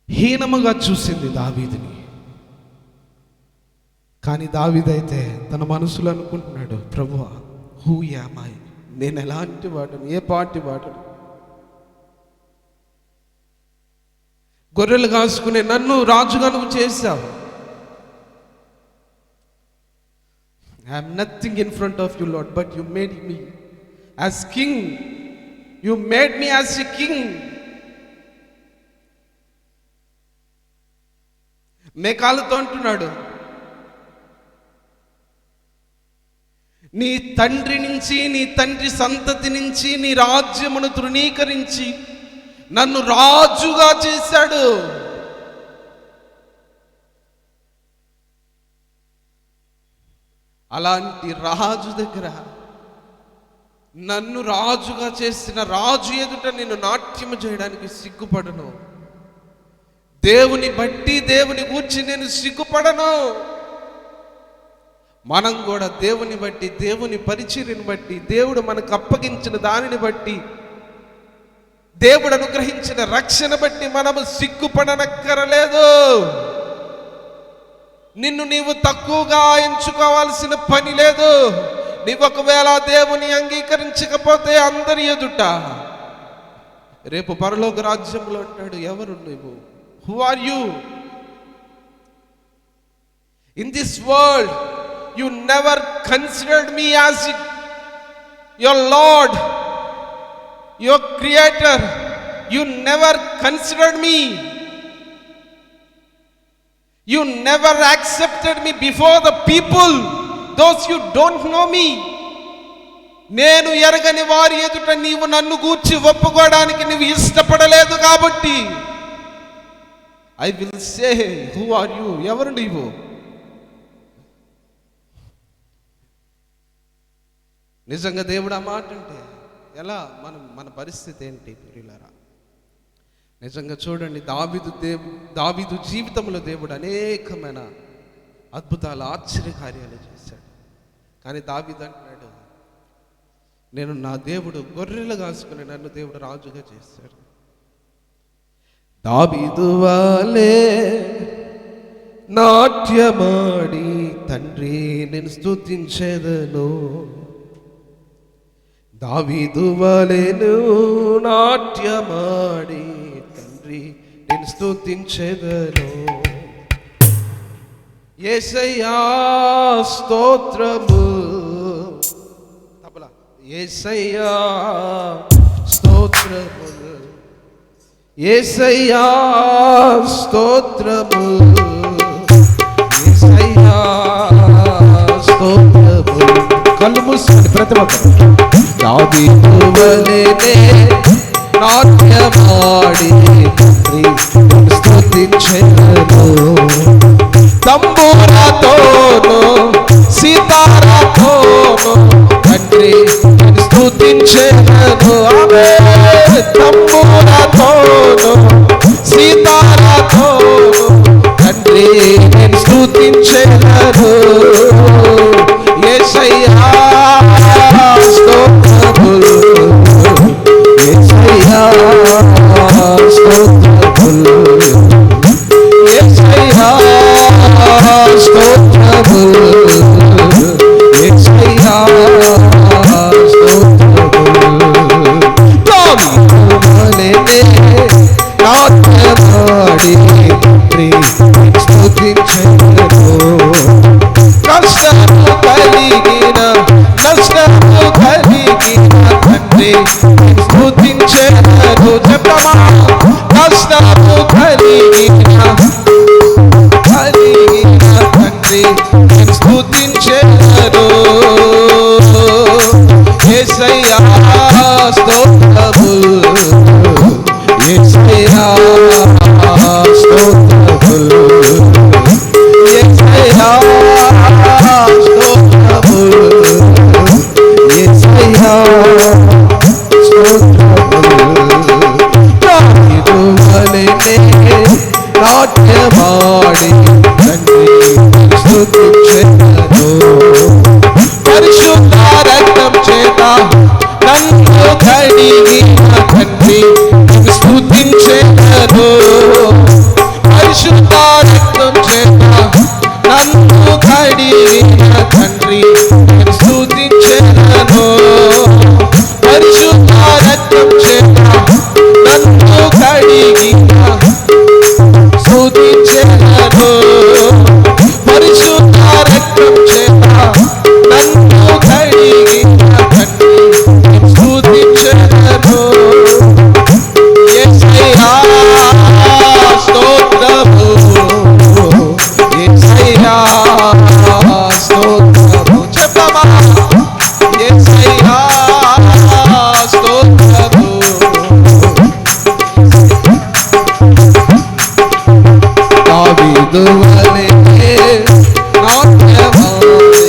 S1: హీనముగా చూసింది దావీదుని. కానీ దావీదైతే తన మనసులో అనుకుంటున్నాడు, ప్రభువా, హూ యామ్ ఐ, నేను ఎలాంటి వాడను, ఏ పార్టీ వాడను? గొర్రెలు కాసుకునే నన్ను రాజుగా నువ్వు చేశావు. I'm nothing in front of you lord, but you made me as king. You made me as a king. మేకాలతో అంటున్నాడు, నీ తండ్రి నుంచి, నీ తండ్రి సంతతి నుంచి నీ రాజ్యమును తృణీకరించి నన్ను రాజుగా చేశాడు. అలాంటి రాజు దగ్గర, నన్ను రాజుగా చేసిన రాజు ఎదుట నేను నాట్యము చేయడానికి సిగ్గుపడను. దేవుని బట్టి, దేవుని గూర్చి నేను సిగ్గుపడను. మనం కూడా దేవుని బట్టి, దేవుని పరిచర్యను బట్టి, దేవుడు మనకు అప్పగించిన దానిని బట్టి, దేవుడు అనుగ్రహించిన రక్షణ బట్టి మనము సిగ్గుపడనక్కరలేదు. నిన్ను నీవు తక్కువగా ఎంచుకోవాల్సిన పని లేదు. నీవు ఒకవేళ దేవుని అంగీకరించకపోతే అందరి ఎదుట రేపు పరలోక రాజ్యంలో అంటాడు, ఎవరు నువ్వు? Who are you? In this world you never considered me as your Lord, your creator. You never considered me. You never accepted me before the people, those you don't know me. నేను ఎరగని వారి ఎదుట నీవు నన్ను గూర్చి ఒప్పుకోవడానికి నీవు ఇష్టపడలేదు కాబట్టి I will say, who are you? ఎవరు నీవు? నిజంగా దేవుడు ఆ మాట అంటే ఎలా మన పరిస్థితి ఏంటి ప్రియులారా? నిజంగా చూడండి, దావీదు జీవితంలో దేవుడు అనేకమైన అద్భుతాలు, ఆశ్చర్యకార్యాలు చేశాడు. కానీ దావీదు అంటున్నాడు, నేను నా దేవుడు గొర్రెలు కాసుకుని నన్ను దేవుడు రాజుగా చేశాడు. దావీదు వాలే నాట్యమాడి తండ్రి నేను స్తుతించెదను. దావీదు వలెను నాట్యమాడి తండ్రి నేను స్తుతించెదను. యేసయ్యా స్తోత్రము, తబలా, యేసయ్యా స్తోత్రము, యేసయ్యా స్తోత్రము, యేసయ్యా స్తోత్రము. కళ్ళు మూసుకొని ప్రతి ఒక్కరు దావీదు వలెనే నాట్యమాడి తండ్రి స్తుతించెదను. తంబూరాతోను సితారాతోను తండ్రి స్తుతించెదను. ఆమేన్. తంబూరాతోను సితారాతోను తండ్రి స్తుతించెదను. యేసయ్యా స్తోత్రములు, యేసయ్యా స్తోత్రములు, యేసయ్యా స్తోత్రములు, యేసయ్యా స్తోత్రములు. దావీదు వలెనే నాట్యమాడి తండ్రి స్తుతించెదను. నష్టము కలిగిన తండ్రి స్తుతించెదను. చెప్పమా, నష్టము కలిగిన తండ్రి స్తుతించెదను. యేసయ్యా స్తోత్రములు, యేసయ్యా స్తోత్రములు, యేసయ్యా స్తోత్రములు, యేసయ్యా స్తోత్రములు. దావీదు వలెనే నాట్యమాడి తండ్రి స్తుతించెదను. పరిశుద్ధ రక్తం చేత నన్ను కడిగిన తండ్రి స్తుతించెదను. రక్తం చేత నన్ను కడిగిన తండ్రి స్తుతించెదను. యేసయ్యా స్తోత్రము, యేసయ్యా స్తోత్రము. చెప్పమా, యేసయ్యా స్తోత్రము. దావీదు వలె నాట్యమాడి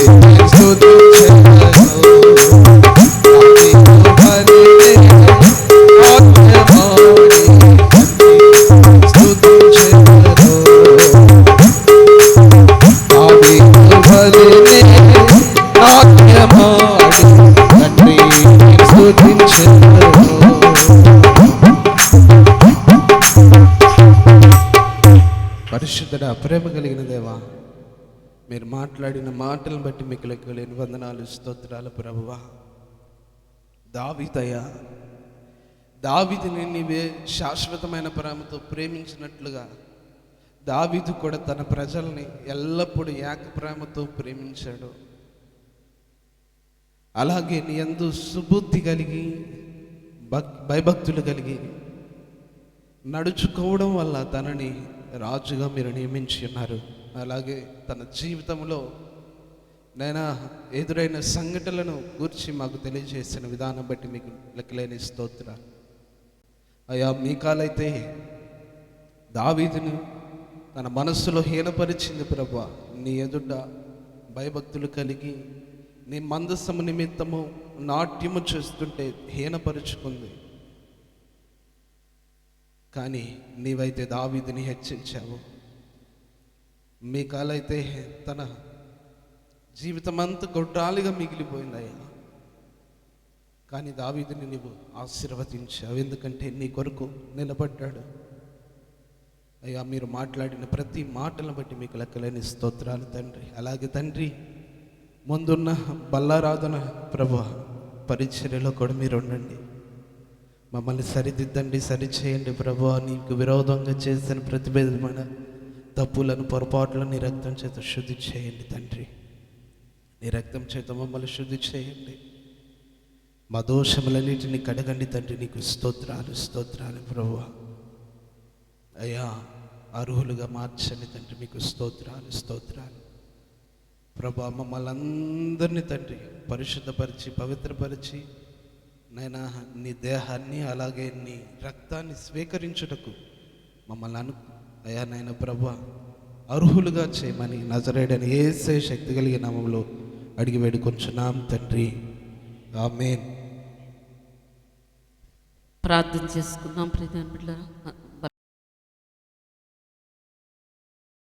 S1: తండ్రి స్తుతించెదను. దావీదు వలె నాట్యమాడి తండ్రి స్తుతించెదను. దావీదు వలె నాట్యమాడి తండ్రి స్తుతించెదను. పరిశుద్ధుడ, ప్రేమ కలిగిన దేవా, మీరు మాట్లాడిన మాటలను బట్టి మీకు లెక్కలేని వందనాలు, స్తోత్రాలు ప్రభువా. దావీదయ్యా, దావీదుని నీవే శాశ్వతమైన ప్రేమతో ప్రేమించినట్లుగా దావీదు కూడా తన ప్రజల్ని ఎల్లప్పుడూ ఏక ప్రేమతో ప్రేమించాడు. అలాగే నీ యందు సుబుద్ధి కలిగి భయభక్తులు కలిగి నడుచుకోవడం వల్ల తనని రాజుగా మీరు నియమించి ఉన్నారు. అలాగే తన జీవితంలో నేను ఎదురైన సంఘటనలను గూర్చి మాకు తెలియజేసిన విధానం బట్టి మీకు లెక్కలేని స్తోత్రాలు అయ్యా. మీకాలైతే దావీదును తన మనస్సులో హీనపరిచింది ప్రభువా. నీ ఎదుట భయభక్తులు కలిగి నీ మందసము నిమిత్తము నాట్యము చేస్తుంటే హీనపరుచుకుంది. కానీ నీవైతే దావీదుని హెచ్చించావు. మీకాలైతే తన జీవితం అంతా గొడ్రాలిగా మిగిలిపోయిందయ్యా. కానీ దావీదుని నీవు ఆశీర్వదించావు, ఎందుకంటే నీ కొరకు నిలబడ్డాడు. అయ్యా, మీరు మాట్లాడిన ప్రతి మాటలను బట్టి మీకు లెక్కలేని స్తోత్రాలు తండ్రి. అలాగే తండ్రి, ముందున్న బల్లారాధన ప్రభువా పరిచర్యలో కూడా మీరు ఉండండి. మమ్మల్ని సరిదిద్దండి, సరిచేయండి ప్రభువా. నీకు విరోధంగా చేసిన ప్రతి విధమైన తప్పులను, పొరపాట్లను నీ రక్తం చేత శుద్ధి చేయండి తండ్రి. నీ రక్తం చేత మమ్మల్ని శుద్ధి చేయండి. మా దోషములన్నిటిని కడగండి తండ్రి. నీకు స్తోత్రాలు, స్తోత్రాలు ప్రభువా. అయ్యా, అర్హులుగా మార్చండి తండ్రి. మీకు స్తోత్రాలు, స్తోత్రాలు ప్రభువా. మమ్మల్ని అందరినీ తండ్రి పరిశుద్ధపరిచి, పవిత్రపరిచి నైనా నీ దేహాన్ని అలాగే నీ రక్తాన్ని స్వీకరించుటకు మమ్మల్ని అయ్యా నైనా ప్రభువా అర్హులుగా చేయమని నజరేయుడైన యేసే శక్తి కలిగిన నామములో అడిగి వేడుకొంచున్నాం తండ్రి, ఆమేన్.
S2: ప్రార్థన చేసుకుందాం ప్రియమైన బిడ్డలారా.